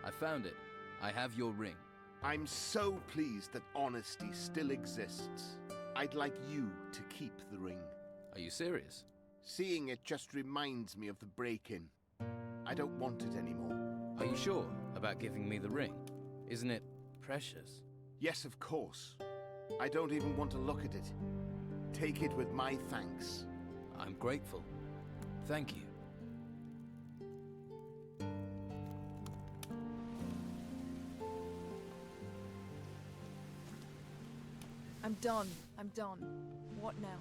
I found it. I have your ring. I'm so pleased that honesty still exists. I'd like you to keep the ring. Are you serious? Seeing it just reminds me of the break-in. I don't want it anymore. Are you sure about giving me the ring? Isn't it precious? Yes, of course. I don't even want to look at it. Take it with my thanks. I'm grateful. Thank you. I'm done. I'm done. What now?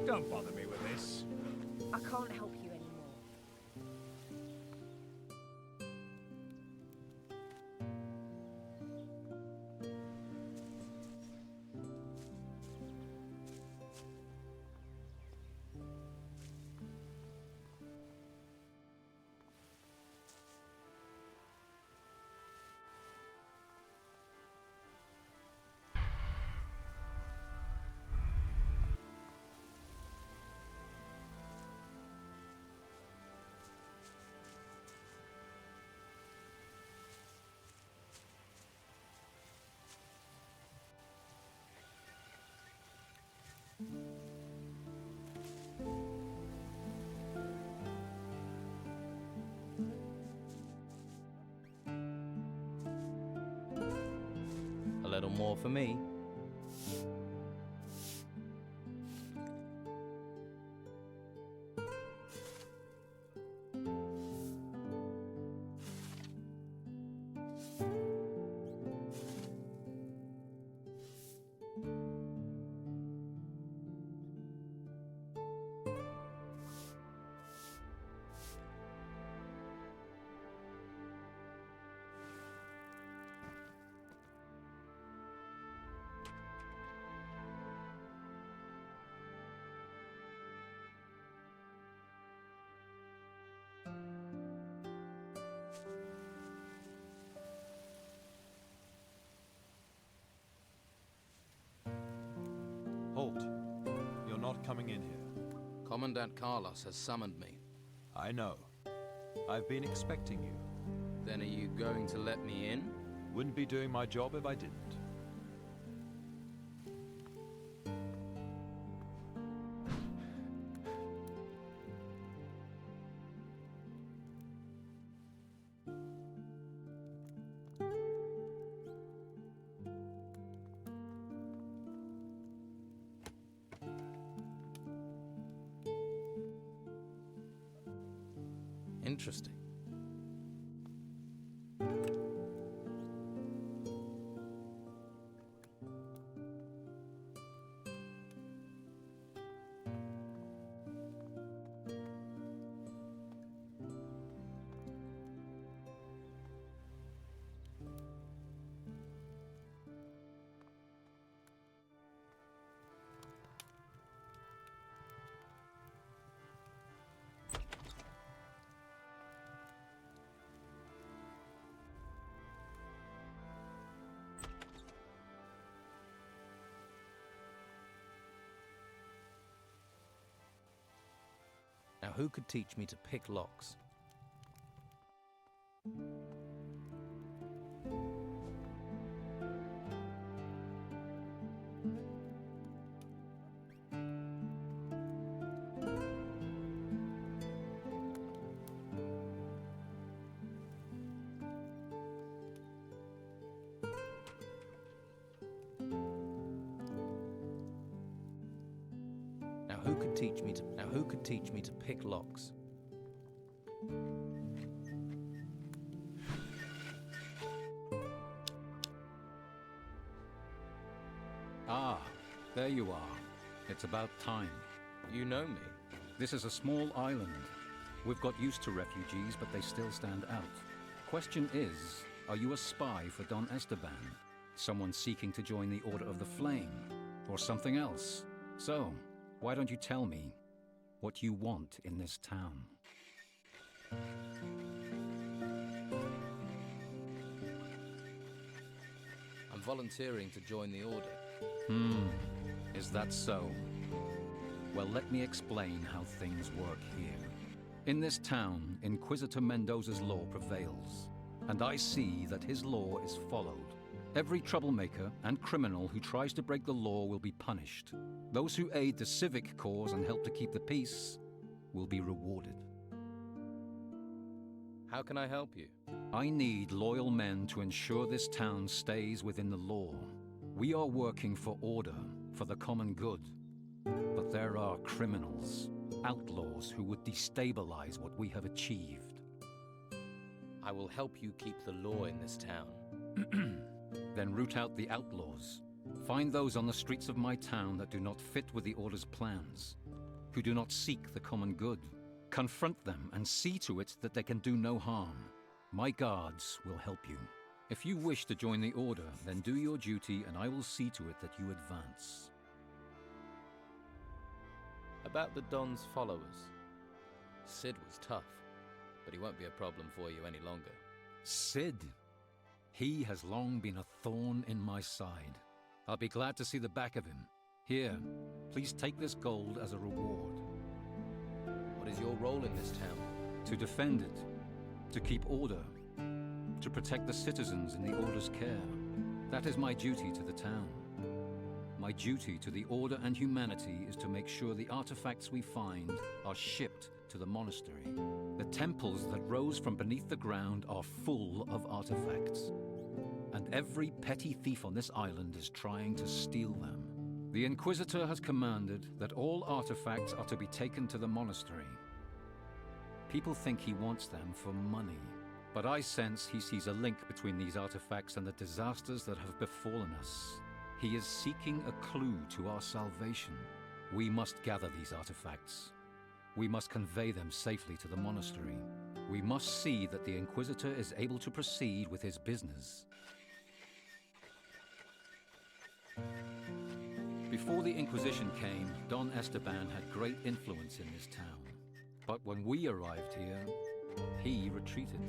Don't bother me with this. I can't help you anymore. A little more for me. Halt. You're not coming in here. Commandant Carlos has summoned me. I know. I've been expecting you. Then are you going to let me in? Wouldn't be doing my job if I didn't. Interesting. Now, who could teach me to pick locks? Who could teach me to pick locks? Ah, there you are. It's about time. You know me. This is a small island. We've got used to refugees, but they still stand out. Question is, are you a spy for Don Esteban? Someone seeking to join the Order of the Flame? Or something else? So, why don't you tell me what you want in this town? I'm volunteering to join the Order. Is that so? Well, let me explain how things work here. In this town, Inquisitor Mendoza's law prevails, and I see that his law is followed. Every troublemaker and criminal who tries to break the law will be punished. Those who aid the civic cause and help to keep the peace will be rewarded. How can I help you? I need loyal men to ensure this town stays within the law. We are working for order, for the common good. But there are criminals, outlaws who would destabilize what we have achieved. I will help you keep the law in this town. Then root out the outlaws. Find those on the streets of my town that do not fit with the Order's plans, who do not seek the common good. Confront them and see to it that they can do no harm. My guards will help you. If you wish to join the Order, then do your duty and I will see to it that you advance. About the Don's followers. Sid was tough, but he won't be a problem for you any longer. Sid? He has long been a thorn in my side. I'll be glad to see the back of him. Here, please take this gold as a reward. What is your role in this town? To defend it, to keep order, to protect the citizens in the Order's care. That is my duty to the town. My duty to the Order and humanity is to make sure the artifacts we find are shipped to the monastery. The temples that rose from beneath the ground are full of artifacts. And every petty thief on this island is trying to steal them. The Inquisitor has commanded that all artifacts are to be taken to the monastery. People think he wants them for money, but I sense he sees a link between these artifacts and the disasters that have befallen us. He is seeking a clue to our salvation. We must gather these artifacts. We must convey them safely to the monastery. We must see that the Inquisitor is able to proceed with his business. Before the Inquisition came, Don Esteban had great influence in this town. But when we arrived here, he retreated.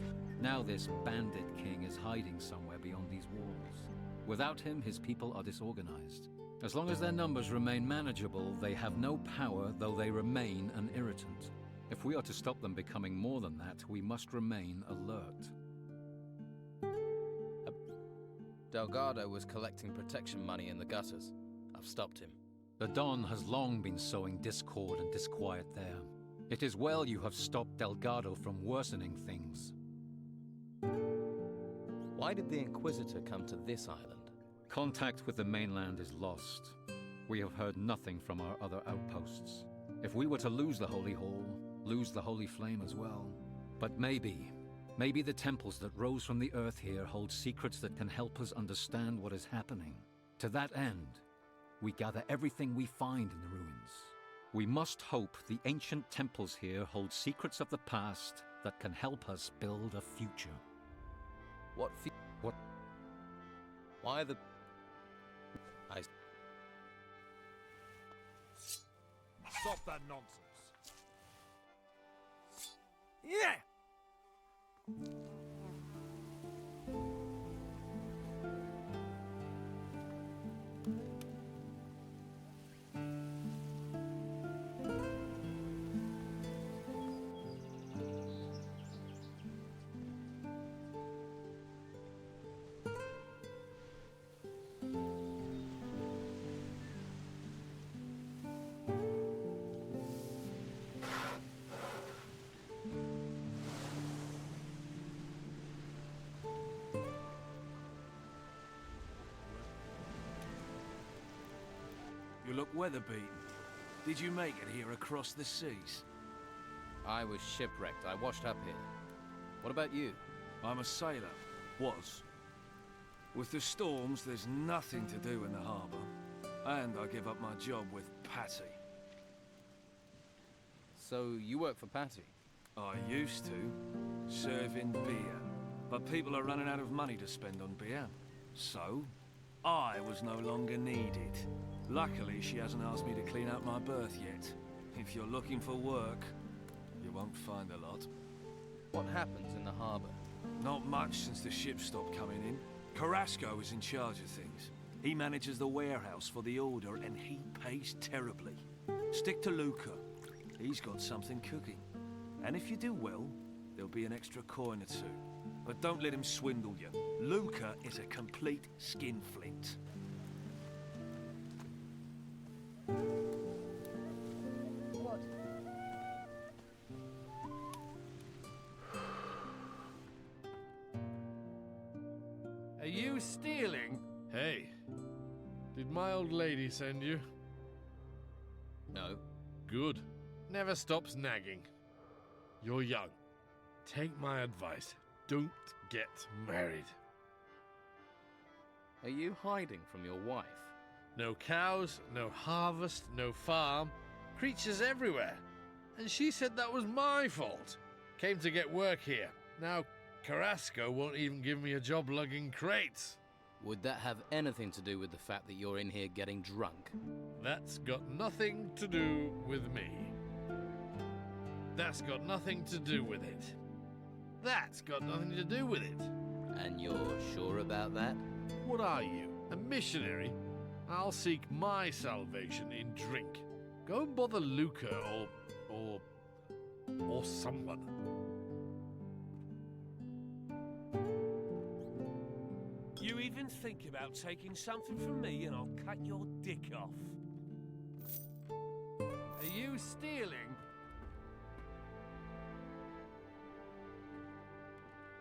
Now this bandit king is hiding somewhere beyond these walls. Without him, his people are disorganized. As long as their numbers remain manageable, they have no power, though they remain an irritant. If we are to stop them becoming more than that, we must remain alert. Delgado was collecting protection money in the gutters. I've stopped him. The Don has long been sowing discord and disquiet there. It is well you have stopped Delgado from worsening things. Why did the Inquisitor come to this island? Contact with the mainland is lost. We have heard nothing from our other outposts. If we were to lose the Holy Hall, lose the Holy Flame as well. But maybe the temples that rose from the earth here hold secrets that can help us understand what is happening. To that end, we gather everything we find in the ruins. We must hope the ancient temples here hold secrets of the past that can help us build a future. What? Why the... Stop that nonsense. Yeah! You look weather-beaten. Did you make it here across the seas? I was shipwrecked. I washed up here. What about you? I'm a sailor. Was. With the storms, there's nothing to do in the harbour. And I give up my job with Patty. So you work for Patty? I used to. Serving beer. But people are running out of money to spend on beer. So, I was no longer needed. Luckily, she hasn't asked me to clean out my berth yet. If you're looking for work, you won't find a lot. What happens in the harbour? Not much since the ships stopped coming in. Carrasco is in charge of things. He manages the warehouse for the Order, and he pays terribly. Stick to Luca. He's got something cooking. And if you do well, there'll be an extra coin or two. But don't let him swindle you. Luca is a complete skinflint. What? Are you stealing? Hey, did my old lady send you? No. Good. Never stops nagging. You're young. Take my advice. Don't get married. Are you hiding from your wife? No cows, no harvest, no farm. Creatures everywhere. And she said that was my fault. Came to get work here. Now Carrasco won't even give me a job lugging crates. Would that have anything to do with the fact that you're in here getting drunk? That's got nothing to do with me. That's got nothing to do with it. That's got nothing to do with it. And you're sure about that? What are you, a missionary? I'll seek my salvation in drink. Go and bother Luca or someone. You even think about taking something from me and I'll cut your dick off. Are you stealing?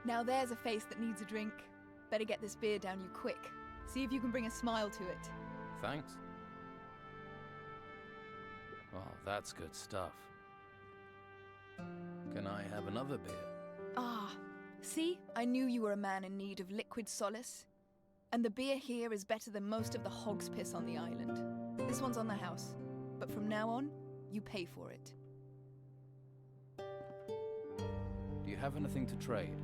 Now there's a face that needs a drink. Better get this beer down you quick. See if you can bring a smile to it. Thanks. Oh, that's good stuff. Can I have another beer? Ah, see? I knew you were a man in need of liquid solace. And the beer here is better than most of the hog's piss on the island. This one's on the house. But from now on, you pay for it. Do you have anything to trade?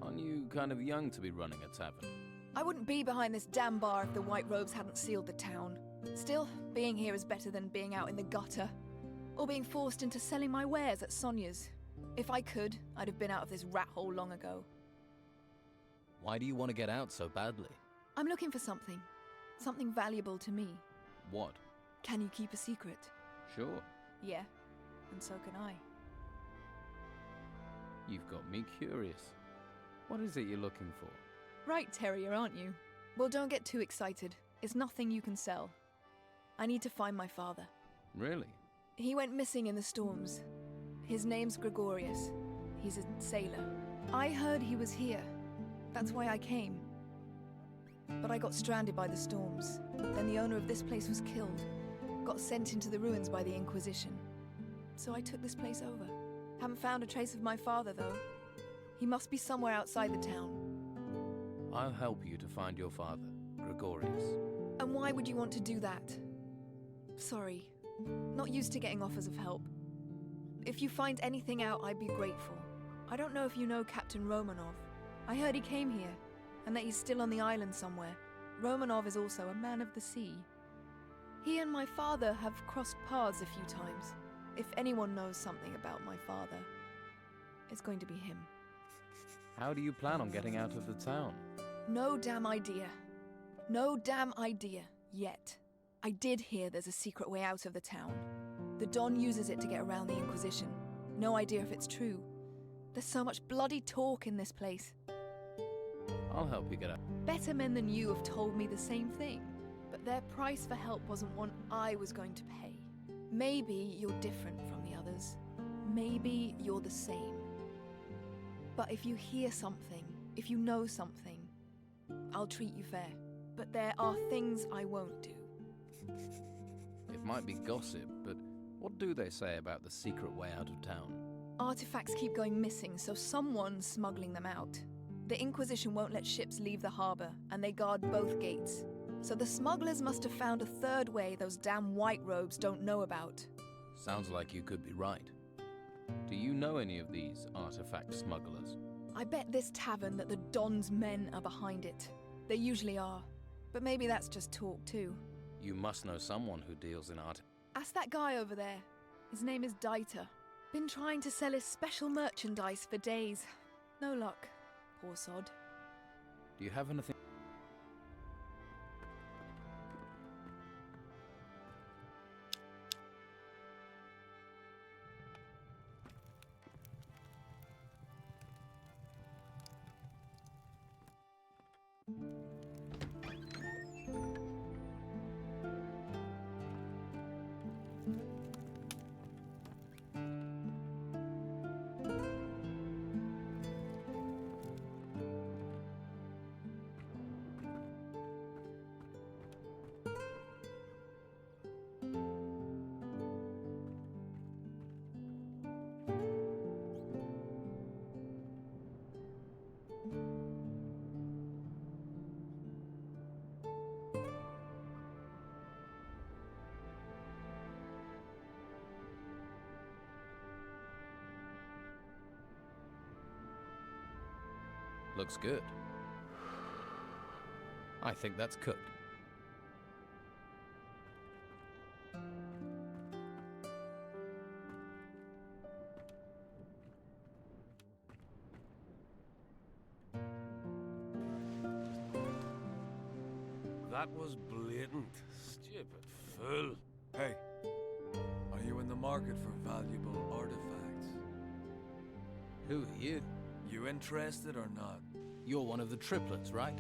Aren't you kind of young to be running a tavern? I wouldn't be behind this damn bar if the White Robes hadn't sealed the town. Still, being here is better than being out in the gutter. Or being forced into selling my wares at Sonia's. If I could, I'd have been out of this rat hole long ago. Why do you want to get out so badly? I'm looking for something. Something valuable to me. What? Can you keep a secret? Sure. Yeah, and so can I. You've got me curious. What is it you're looking for? Right, Terrier, aren't you? Well, don't get too excited. It's nothing you can sell. I need to find my father. Really? He went missing in the storms. His name's Gregorius. He's a sailor. I heard he was here. That's why I came. But I got stranded by the storms. Then the owner of this place was killed. Got sent into the ruins by the Inquisition. So I took this place over. Haven't found a trace of my father, though. He must be somewhere outside the town. I'll help you to find your father, Gregorius. And why would you want to do that? Sorry. Not used to getting offers of help. If you find anything out, I'd be grateful. I don't know if you know Captain Romanov. I heard he came here, and that he's still on the island somewhere. Romanov is also a man of the sea. He and my father have crossed paths a few times. If anyone knows something about my father, it's going to be him. How do you plan on getting out of the town? No damn idea. No damn idea. Yet. I did hear there's a secret way out of the town. The Don uses it to get around the Inquisition. No idea if it's true. There's so much bloody talk in this place. I'll help you get out. Better men than you have told me the same thing, but their price for help wasn't one I was going to pay. Maybe you're different from the others. Maybe you're the same. But if you hear something, if you know something, I'll treat you fair. But there are things I won't do. It might be gossip, but what do they say about the secret way out of town? Artifacts keep going missing, so someone's smuggling them out. The Inquisition won't let ships leave the harbor, and they guard both gates. So the smugglers must have found a third way those damn White Robes don't know about. Sounds like you could be right. Do you know any of these artifact smugglers? I bet this tavern that the Don's men are behind it. They usually are. But maybe that's just talk too. You must know someone who deals in art. Ask that guy over there. His name is Dieter. Been trying to sell his special merchandise for days. No luck. Poor sod. Do you have anything? Looks good. I think that's cooked. That was blatant. Stupid fool. Hey, are you in the market for valuable artifacts? Who are you? You interested or not? You're one of the triplets, right?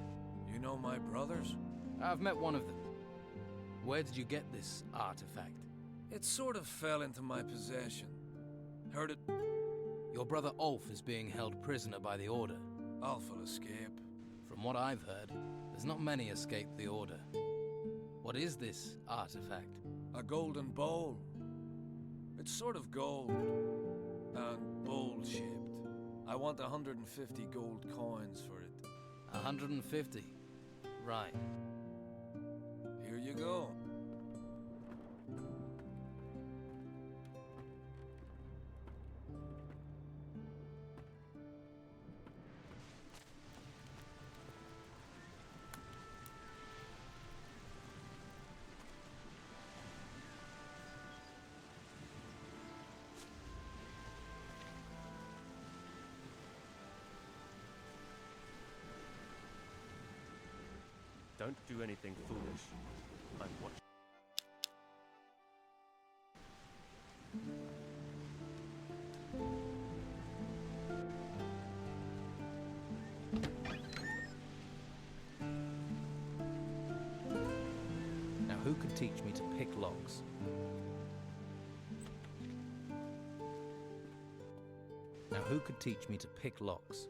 You know my brothers? I've met one of them. Where did you get this artifact? It sort of fell into my possession. Heard it? Your brother Ulf is being held prisoner by the Order. Ulf will escape. From what I've heard, there's not many escape the Order. What is this artifact? A golden bowl. It's sort of gold and bowl-shaped. I want 150 gold coins for it. 150? Right. Here you go. Don't do anything foolish. I'm watching. Now who could teach me to pick locks? Now who could teach me to pick locks?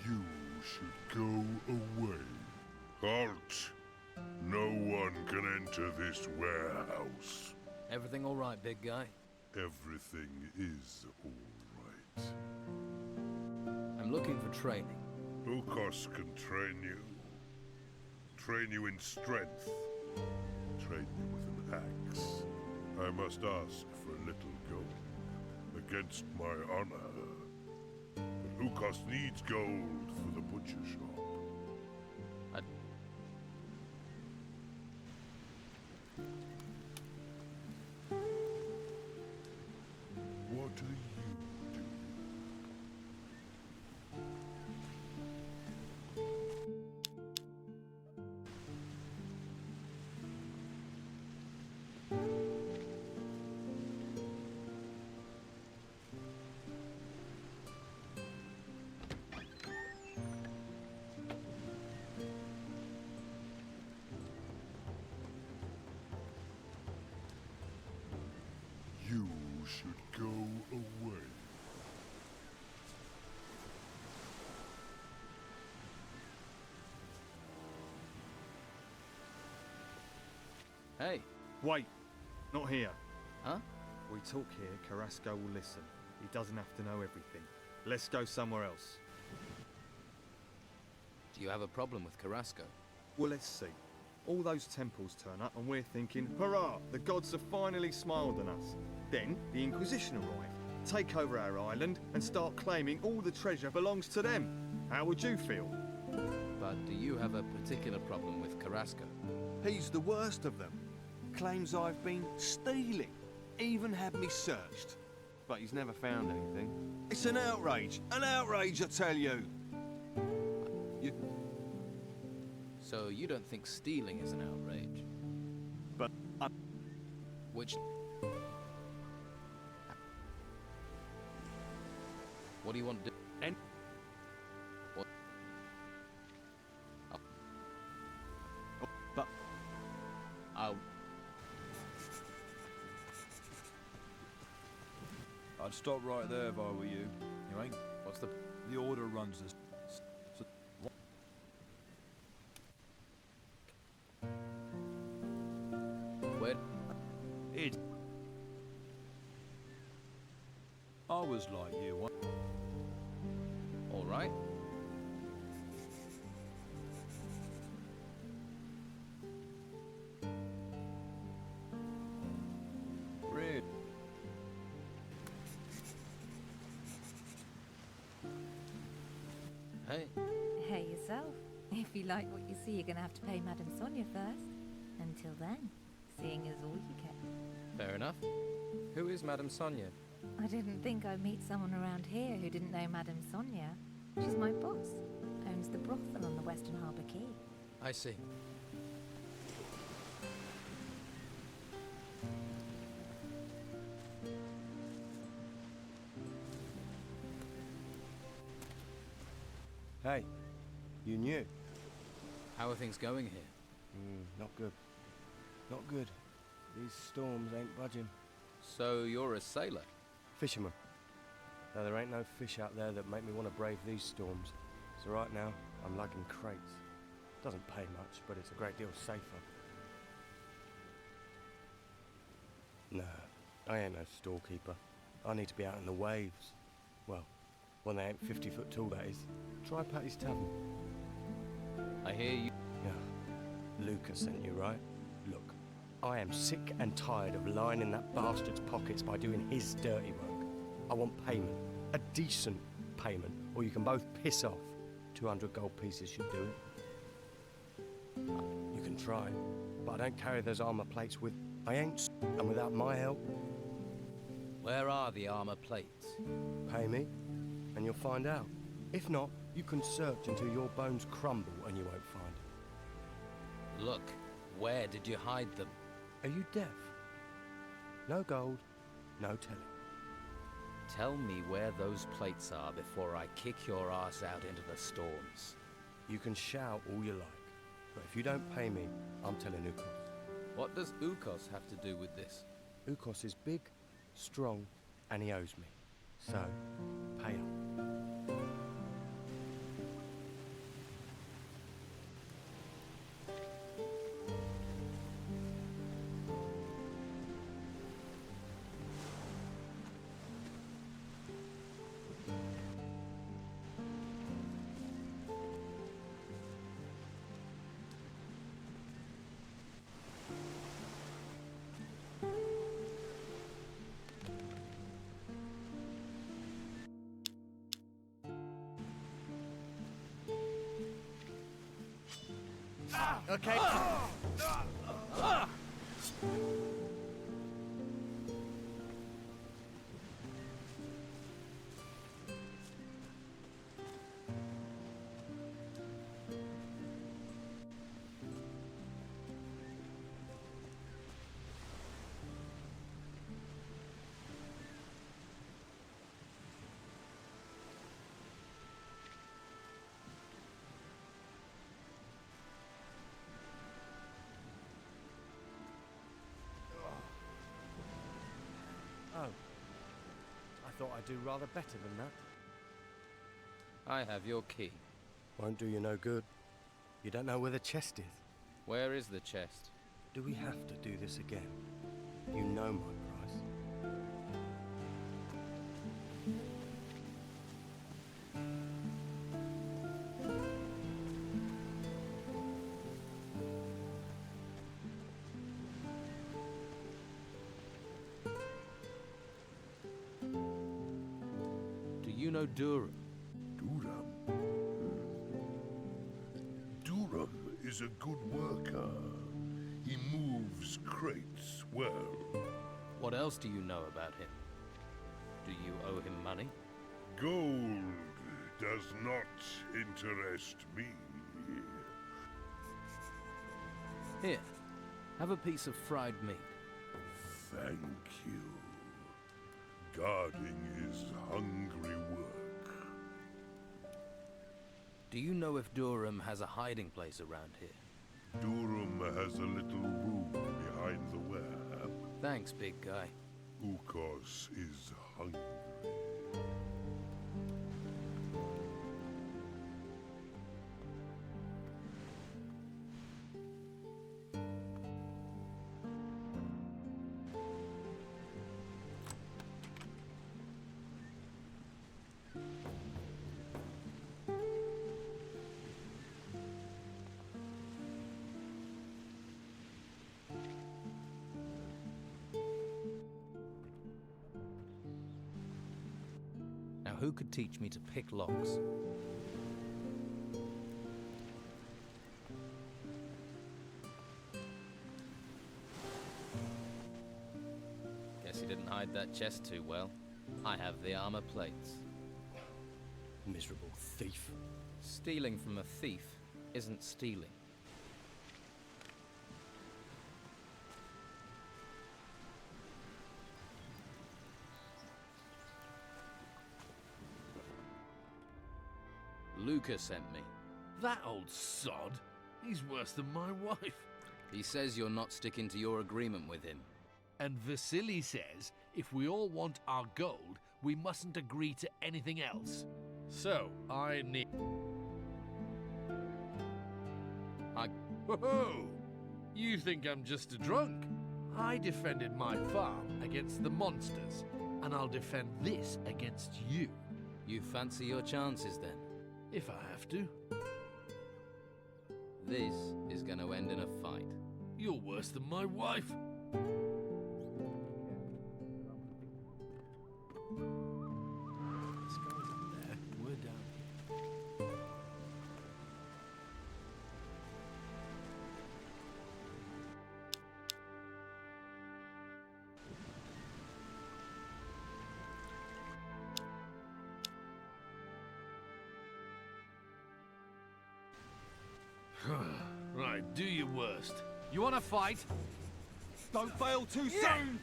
You should go away. Halt! No one can enter this warehouse. Everything all right, big guy? Everything is all right. I'm looking for training. Ukos can train you. Train you in strength. Train you with an axe. I must ask for a little gold. Against my honor. But Ukos needs gold for the butcher shop. What are you doing? You should go away. Hey. Wait. Not here. Huh? We talk here, Carrasco will listen. He doesn't have to know everything. Let's go somewhere else. Do you have a problem with Carrasco? Well, let's see. All those temples turn up and we're thinking, hurrah, the gods have finally smiled on us. Then the Inquisition arrive, take over our island and start claiming all the treasure belongs to them. How would you feel? But do you have a particular problem with Carrasco? He's the worst of them. Claims I've been stealing. Even had me searched. But he's never found anything. It's an outrage! An outrage, I tell you! So you don't think stealing is an outrage? But Which... What do you want to do? What? Oh. But... I'd stop right there if I were you. You ain't? What's the... The Order runs this... Where? It... I was like you. All right. Red. Hey. Hey yourself. If you like what you see, you're gonna have to pay Madame Sonia first. Until then, seeing is all you get. Fair enough. Who is Madame Sonia? I didn't think I'd meet someone around here who didn't know Madame Sonia. She's my boss. Owns the brothel on the Western Harbour Quay. I see. Hey, you knew. How are things going here? Not good. Not good. These storms ain't budging. So you're a sailor? Fisherman. Though there ain't no fish out there that make me want to brave these storms. So right now, I'm lugging crates. Doesn't pay much, but it's a great deal safer. No, I ain't no storekeeper. I need to be out in the waves. Well, when they ain't 50 foot tall, that is. Try Patty's Tavern. I hear you. Yeah. Lucas sent you, right? Look, I am sick and tired of lying in that bastard's pockets by doing his dirty work. I want payment. A decent payment, or you can both piss off. 200 gold pieces should do it. You can try, but I don't carry those armor plates with... I ain't and without my help... Where are the armor plates? Pay me, and you'll find out. If not, you can search until your bones crumble and you won't find it. Look, where did you hide them? Are you deaf? No gold, no telling. Tell me where those plates are before I kick your ass out into the storms. You can shout all you like, but if you don't pay me, I'm telling Ukos. What does Ukos have to do with this? Ukos is big, strong, and he owes me. So, pay up. Okay. Oh. I thought I'd do rather better than that. I have your key. Won't do you no good. You don't know where the chest is. Where is the chest? Do we have to do this again? You know my price. You know Durham? Durham? Durham is a good worker. He moves crates well. What else do you know about him? Do you owe him money? Gold does not interest me. Here, have a piece of fried meat. Thank you. Guarding is hungry work. Do you know if Durham has a hiding place around here? Durham has a little room behind the well. Thanks, big guy. Ukos is hungry. Who could teach me to pick locks? Guess he didn't hide that chest too well. I have the armor plates. Miserable thief. Stealing from a thief isn't stealing. Lucas sent me. That old sod? He's worse than my wife. He says you're not sticking to your agreement with him. And Vasily says if we all want our gold, we mustn't agree to anything else. So, I need... Whoa! You think I'm just a drunk? I defended my farm against the monsters, and I'll defend this against you. You fancy your chances then? If I have to. This is going to end in a fight. You're worse than my wife. This guy's up there. We're down. Right, do your worst. You want to fight? Don't fail too soon!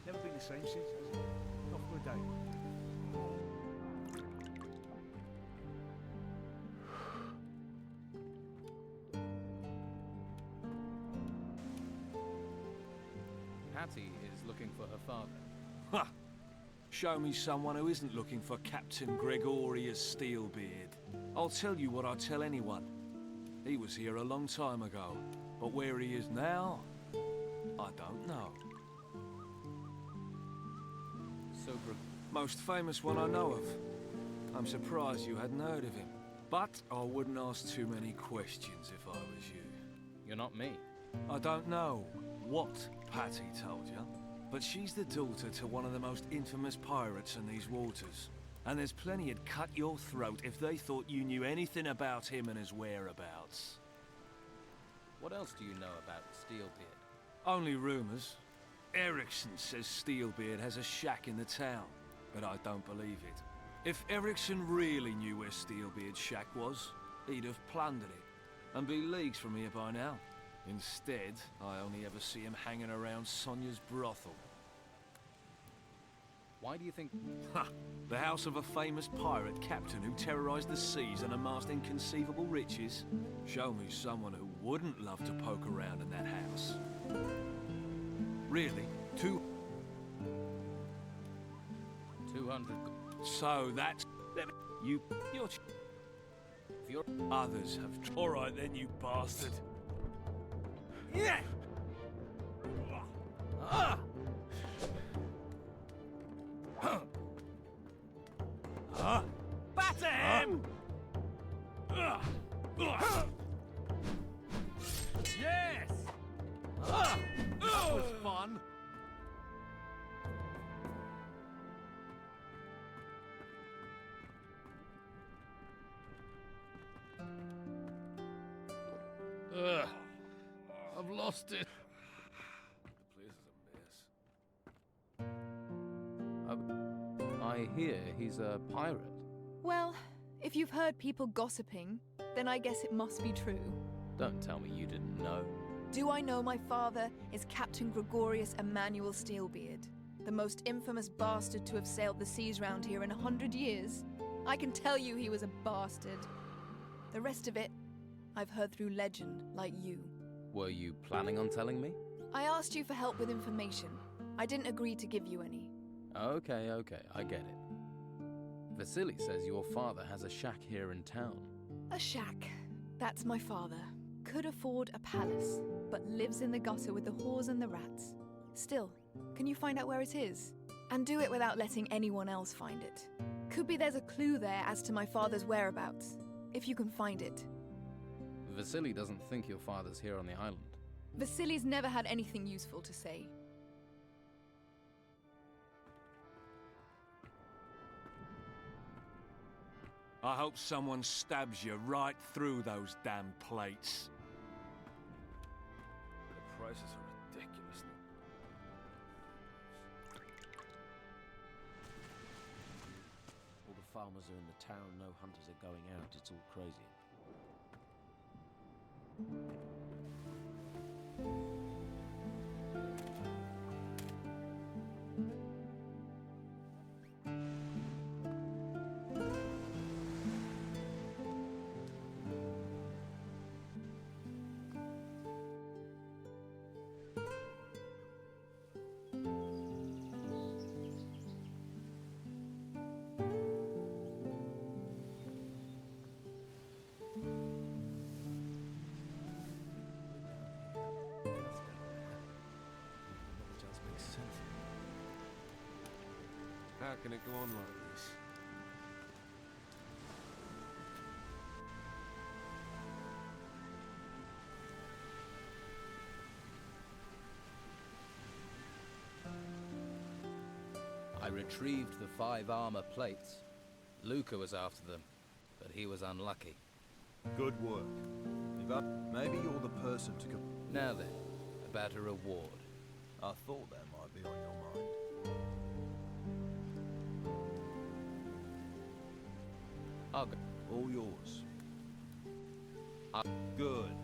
Never been the same since, has it? Not for a day. Hattie is looking for her father. Ha! Show me someone who isn't looking for Captain Gregorius Steelbeard. I'll tell you what I tell anyone. He was here a long time ago, but where he is now, I don't know. So, most famous one I know of. I'm surprised you hadn't heard of him. But I wouldn't ask too many questions if I was you. You're not me. I don't know what Patty told you, but she's the daughter to one of the most infamous pirates in these waters. And there's plenty who'd cut your throat if they thought you knew anything about him and his whereabouts. What else do you know about Steelbeard? Only rumors. Erickson says Steelbeard has a shack in the town, but I don't believe it. If Erickson really knew where Steelbeard's shack was, he'd have plundered it, and be leagues from here by now. Instead, I only ever see him hanging around Sonia's brothel. Why do you think... Ha! The house of a famous pirate captain who terrorized the seas and amassed inconceivable riches? Show me someone who wouldn't love to poke around in that house. Really? 200... So that's... You're... If you're... Others have... Alright then, you bastard. Yeah! Ah! Batter him! Yes! That was fun. I've lost it. The place is a mess. I hear he's a pirate. Well, if you've heard people gossiping, then I guess it must be true. Don't tell me you didn't know. Do I know my father is Captain Gregorius Emmanuel Steelbeard, the most infamous bastard to have sailed the seas round here in 100 years? I can tell you he was a bastard. The rest of it, I've heard through legend, like you. Were you planning on telling me? I asked you for help with information. I didn't agree to give you any. Okay, I get it. Vasily says your father has a shack here in town. A shack. That's my father. Could afford a palace, but lives in the gutter with the whores and the rats. Still, can you find out where it is? And do it without letting anyone else find it. Could be there's a clue there as to my father's whereabouts, if you can find it. Vasily doesn't think your father's here on the island. Vasily's never had anything useful to say. I hope someone stabs you right through those damn plates. The prices are ridiculous. All the farmers are in the town, no hunters are going out, it's all crazy. How can it go on like this? I retrieved the 5 armor plates. Luca was after them, but he was unlucky. Good work. Maybe you're the person to go. Now then, about a reward. I thought that might be on your mind. I'll go. All yours. Good.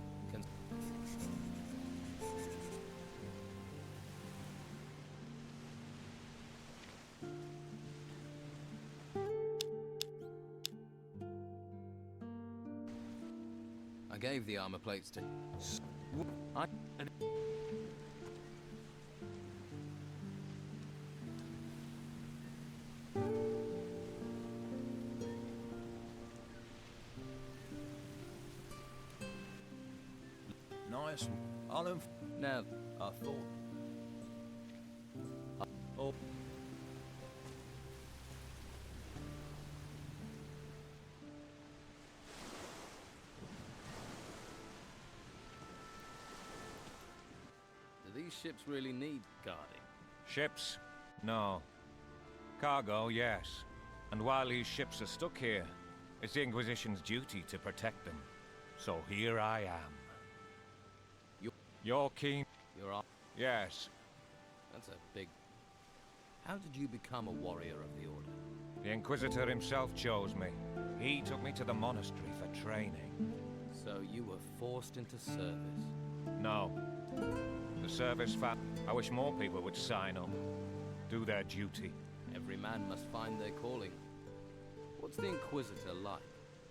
I gave the armor plates to... Nice. I'll Now, I thought. Oh. Do these ships really need guarding? Ships? No. Cargo, yes. And while these ships are stuck here, it's the Inquisition's duty to protect them. So here I am. You're keen? You're on? Yes. That's a big... How did you become a warrior of the Order? The Inquisitor himself chose me. He took me to the monastery for training. So you were forced into service? No. The service found... I wish more people would sign up. Do their duty. Every man must find their calling. What's the Inquisitor like?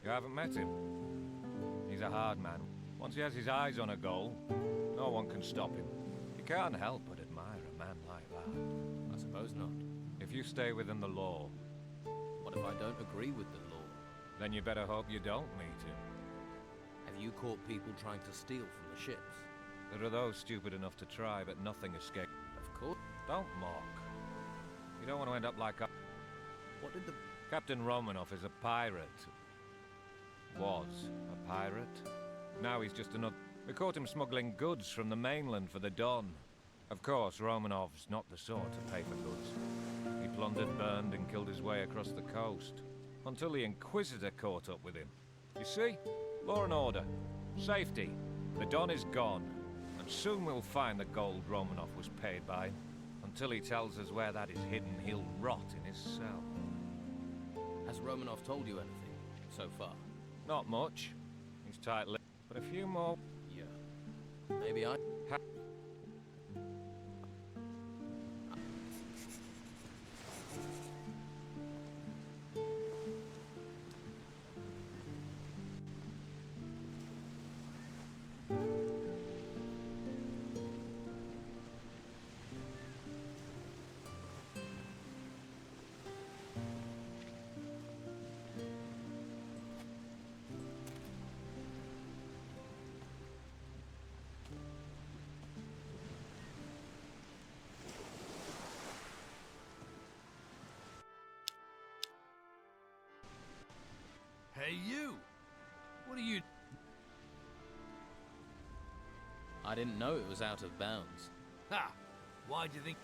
You haven't met him? He's a hard man. Once he has his eyes on a goal, no one can stop him. You can't help but admire a man like that. I suppose not. If you stay within the law. What if I don't agree with the law? Then you better hope you don't meet him. Have you caught people trying to steal from the ships? There are those stupid enough to try, but nothing escapes. Of course. Don't mock. You don't want to end up like... What did the... Captain Romanov is a pirate. Was a pirate. Now he's just another... We caught him smuggling goods from the mainland for the Don. Of course, Romanov's not the sort to pay for goods. He plundered, burned, and killed his way across the coast. Until the Inquisitor caught up with him. You see? Law and order. Safety. The Don is gone. And soon we'll find the gold Romanov was paid by. Until he tells us where that is hidden, he'll rot in his cell. Has Romanov told you anything, so far? Not much. He's tight-lipped. But a few more... Yeah. Maybe I... Hey, you! What are you... I didn't know it was out of bounds. Ha! Why do you think...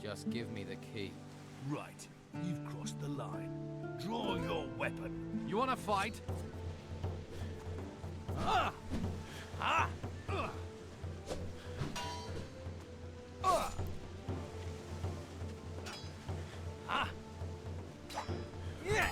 Just give me the key. Right. You've crossed the line. Draw your weapon. You want to fight? Ah! Ah! Ah! Yeah!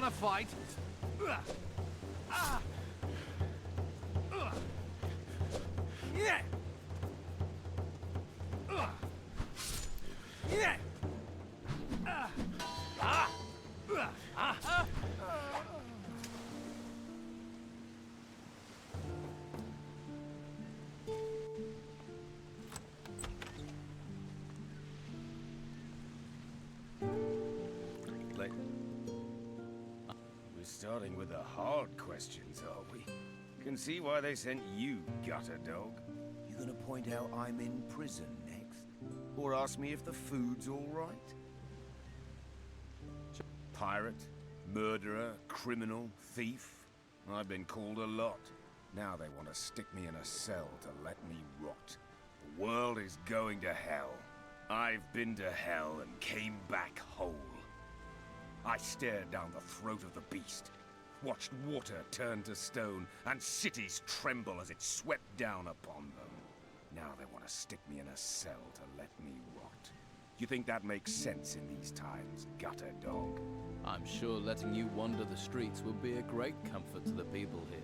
want to fight? Yeah! Yeah! We're starting with the hard questions, are we? Can see why they sent you, gutter dog. You gonna point out I'm in prison next? Or ask me if the food's all right? Pirate, murderer, criminal, thief. I've been called a lot. Now they want to stick me in a cell to let me rot. The world is going to hell. I've been to hell and came back whole. I stared down the throat of the beast, watched water turn to stone, and cities tremble as it swept down upon them. Now they want to stick me in a cell to let me rot. You think that makes sense in these times, gutter dog? I'm sure letting you wander the streets will be a great comfort to the people here.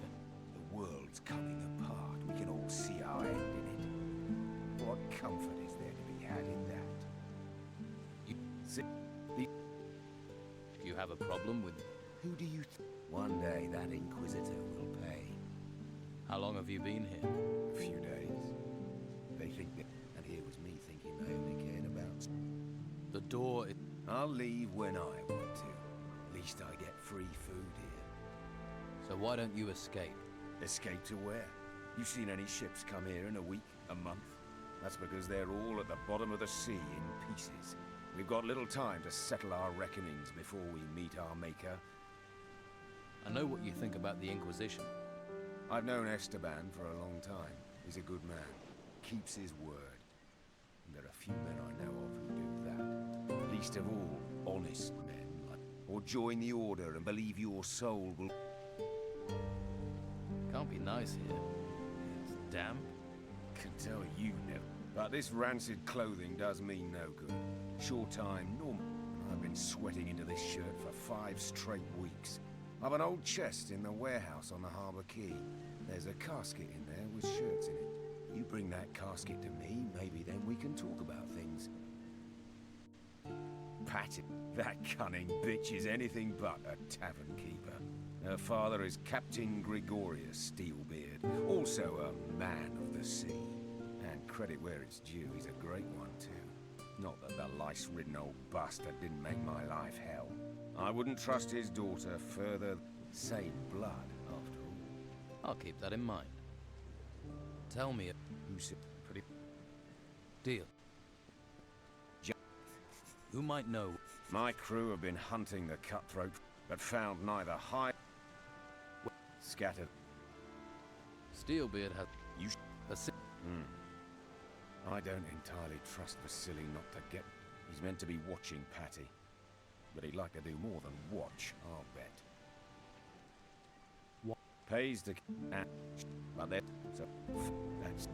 The world's coming apart. We can all see our end in it. What comfort is there to be had in that? You see, you have a problem with... Who do you One day that Inquisitor will pay. How long have you been here? A few days. They think that... And here was me thinking they only cared about... The door is... I'll leave when I want to. At least I get free food here. So why don't you escape? Escape to where? You seen any ships come here in a week, a month? That's because they're all at the bottom of the sea in pieces. We've got little time to settle our reckonings before we meet our maker. I know what you think about the Inquisition. I've known Esteban for a long time. He's a good man. Keeps his word. And there are few men I know of who do that. Least of all, honest men. Or join the Order and believe your soul will... Can't be nice here. It's damp. Can tell you no. But this rancid clothing does me no good. Short time, normal. I've been sweating into this shirt for 5 straight weeks. I've an old chest in the warehouse on the Harbour Quay. There's a casket in there with shirts in it. You bring that casket to me, maybe then we can talk about things. Patty, that cunning bitch is anything but a tavern keeper. Her father is Captain Gregorius Steelbeard, also a man of the sea. And credit where it's due, he's a great one too. Not that the lice-ridden old bastard didn't make my life hell. I wouldn't trust his daughter further. Save blood, after all. I'll keep that in mind. Tell me, who's pretty... Deal. Who might know? My crew have been hunting the cutthroat, but found neither high... Scattered. Steelbeard has... You... I don't entirely trust Vasily not to get... He's meant to be watching Patty. But he'd like to do more than watch, I'll bet. What? Pays to... But then... So... That's...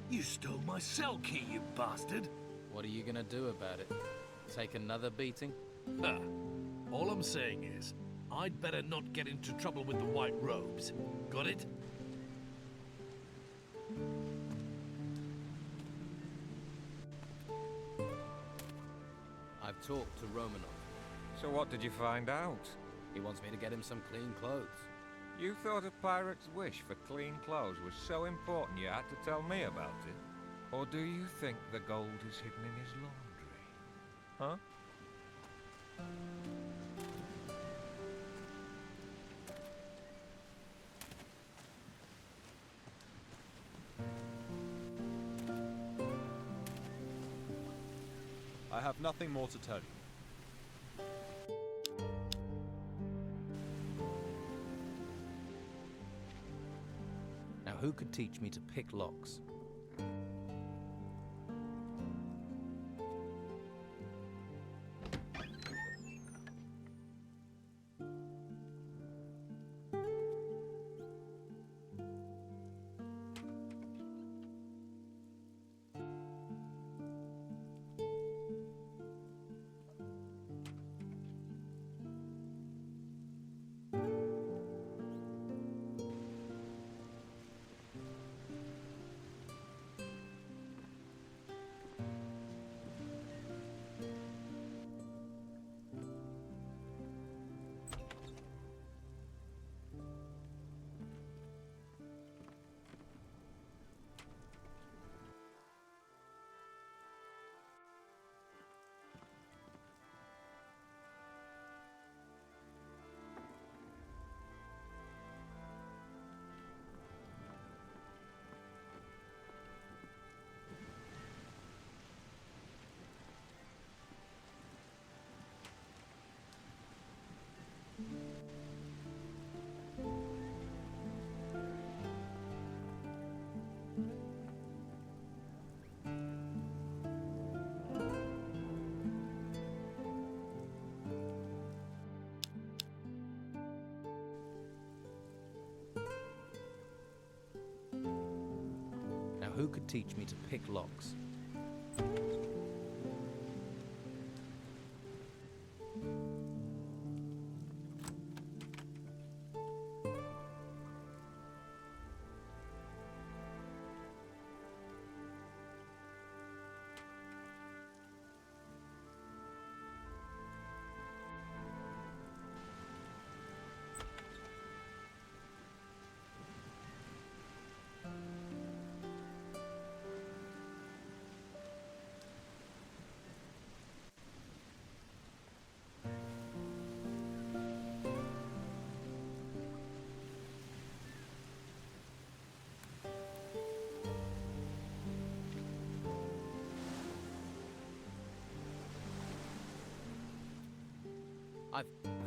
You stole my cell key, you bastard! What are you gonna do about it? Take another beating? All I'm saying is, I'd better not get into trouble with the White Robes. Got it? I've talked to Romanov. So what did you find out? He wants me to get him some clean clothes. You thought a pirate's wish for clean clothes was so important you had to tell me about it? Or do you think the gold is hidden in his laundry? Huh? I have nothing more to tell you. Now who could teach me to pick locks? who could teach me to pick locks?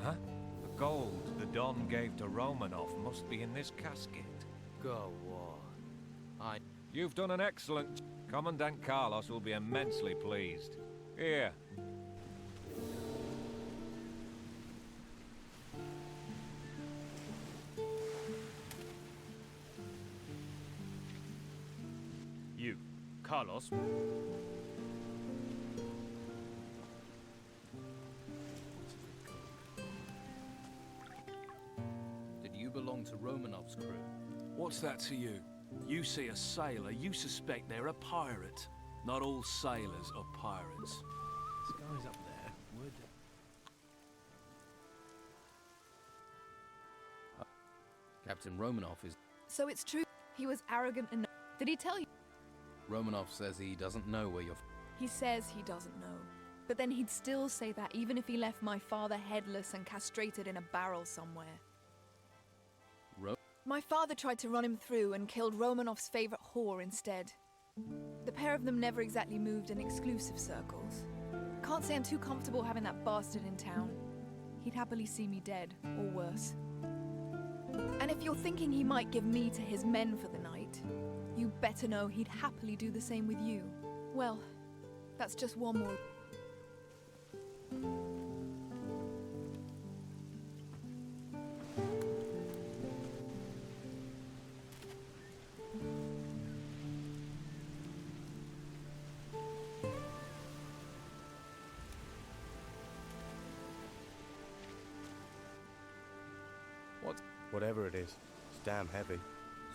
Huh? The gold the Don gave to Romanov must be in this casket. Go on. You've done an excellent... Commandant Carlos will be immensely pleased. Here. You, Carlos. Belong to Romanov's crew. What's that to you? You see a sailor, you suspect they're a pirate. Not all sailors are pirates. This guy's up there. Would... Captain Romanov is... So it's true. He was arrogant enough. Did he tell you? Romanov says he doesn't know where you're... He says he doesn't know. But then he'd still say that even if he left my father headless and castrated in a barrel somewhere. My father tried to run him through and killed Romanov's favorite whore instead. The pair of them never exactly moved in exclusive circles. Can't say I'm too comfortable having that bastard in town. He'd happily see me dead, or worse. And if you're thinking he might give me to his men for the night, you better know he'd happily do the same with you. Well, that's just one more... Whatever it is, it's damn heavy.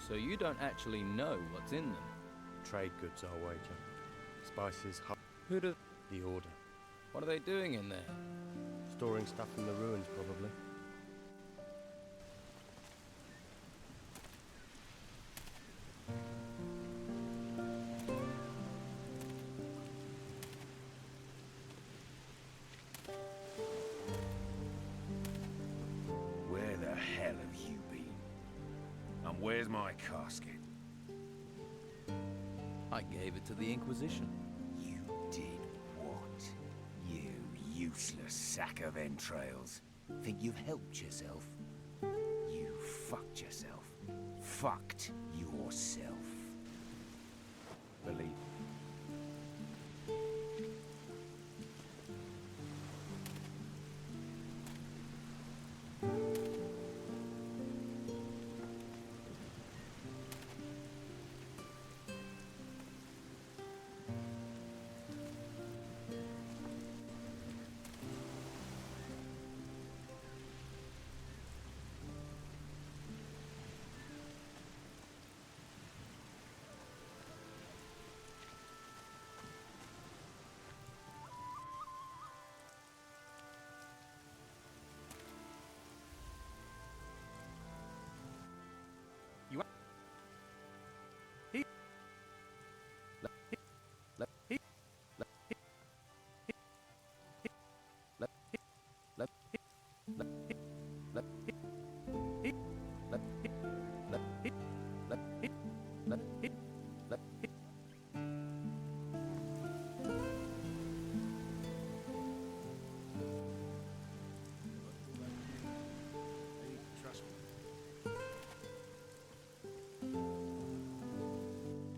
So you don't actually know what's in them? Trade goods, I'll wager. Spices, Who does... The Order. What are they doing in there? Storing stuff in the ruins, probably. Where the hell have you been? And where's my casket? I gave it to the Inquisition. You did what? You useless sack of entrails. Think you've helped yourself? You fucked yourself. Fucked yourself. Believe.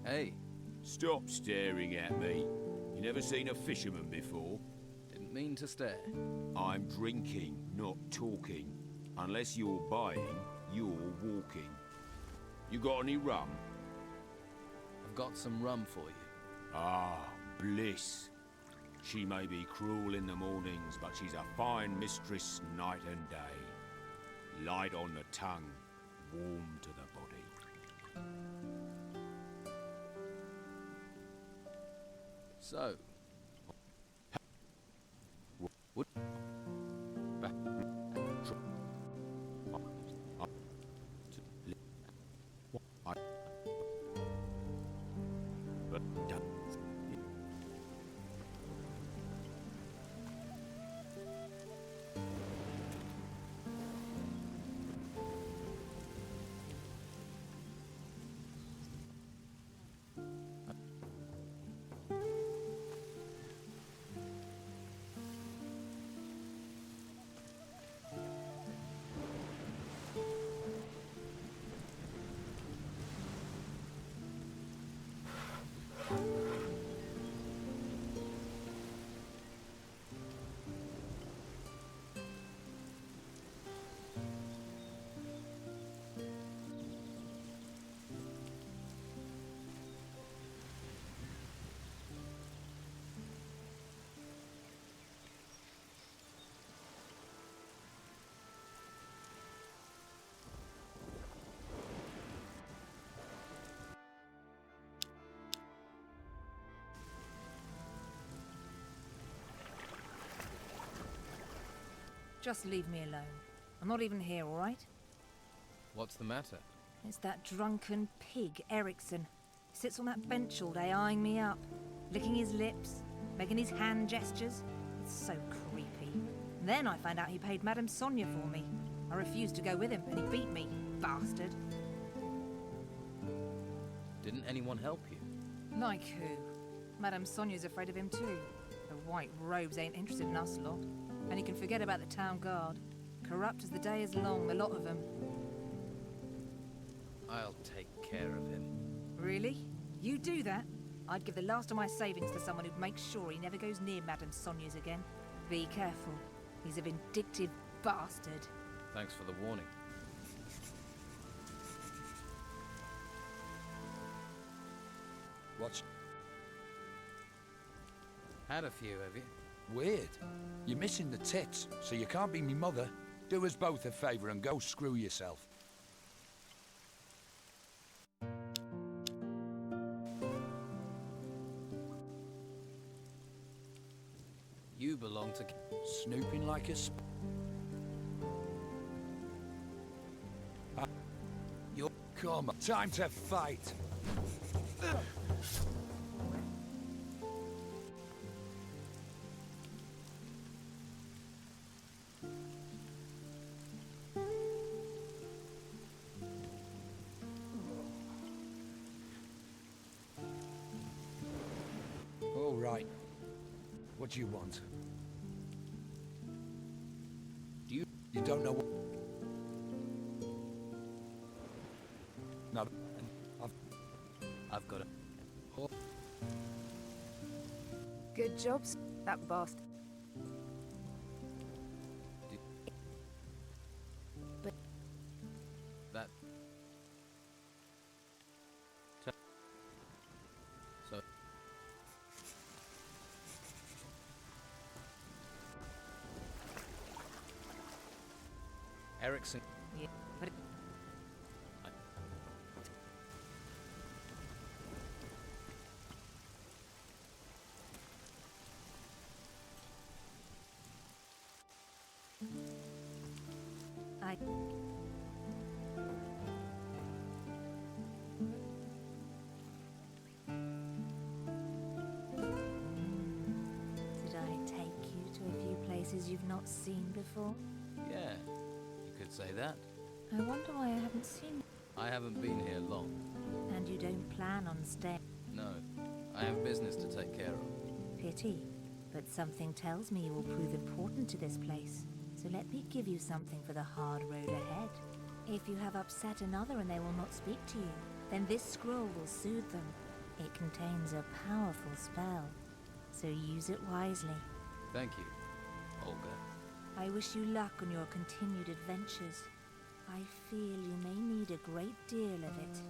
Hey. Stop staring at me. You never seen a fisherman before? Didn't mean to stare. I'm drinking, not talking. Unless you're buying, you're walking. You got any rum? I've got some rum for you. Ah, bliss. She may be cruel in the mornings, but she's a fine mistress night and day. Light on the tongue, warm to the body. So, Just leave me alone. I'm not even here, all right? what's the matter? It's that drunken pig, Erickson. He sits on that bench all day eyeing me up, licking his lips, making his hand gestures. It's so creepy. Then I found out he paid Madame Sonia for me. I refused to go with him, and he beat me, bastard. Didn't anyone help you? Like who? Madame Sonia's afraid of him too. The white robes ain't interested in us lot. And he can forget about the town guard. Corrupt as the day is long, the lot of them. I'll take care of him. Really? You do that? I'd give the last of my savings to someone who'd make sure he never goes near Madame Sonia's again. Be careful. He's a vindictive bastard. Thanks for the warning. What's... Had a few, have you? Weird. You're missing the tits, so you can't be me mother. Do us both a favour and go screw yourself. You belong to... Snooping like a You're... Come on, time to fight. All right. What do you want? You don't know what... No. I've got it. Oh. Good job, that bastard. But That... So... Erickson... Yeah, but... I... Did I take you to a few places you've not seen before? Yeah, you could say that. I wonder why I haven't seen you. I haven't been here long. And you don't plan on staying? No, I have business to take care of. Pity. But something tells me you will prove important to this place. So let me give you something for the hard road ahead. If you have upset another and they will not speak to you, then this scroll will soothe them. It contains a powerful spell, so use it wisely. Thank you, Olga. I wish you luck on your continued adventures. I feel you may need a great deal of it.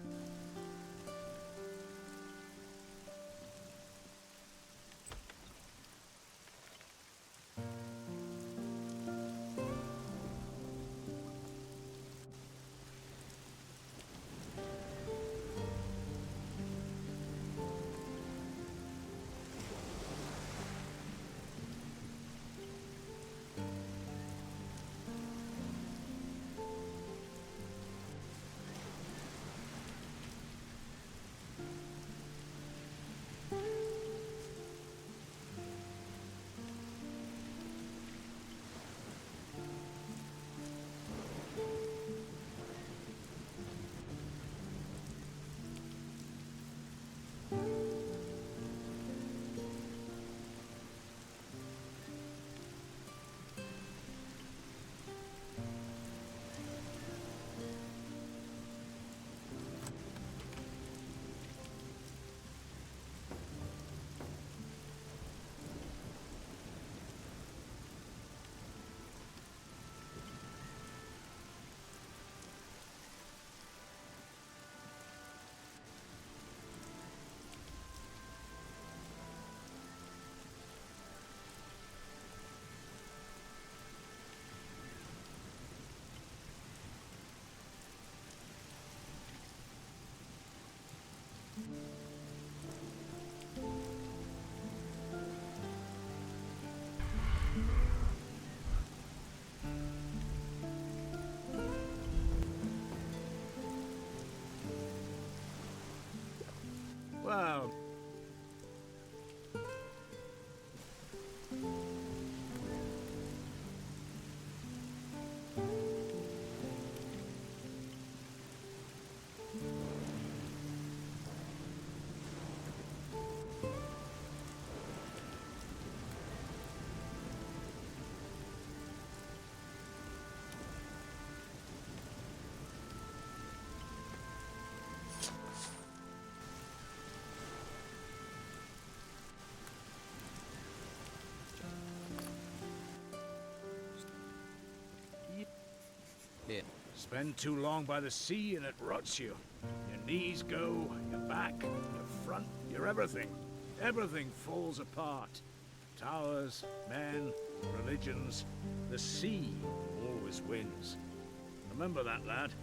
in. Spend too long by the sea and it rots you. Your knees go, your back, your front, your everything. Everything falls apart. Towers, men, religions. The sea always wins. Remember that, lad.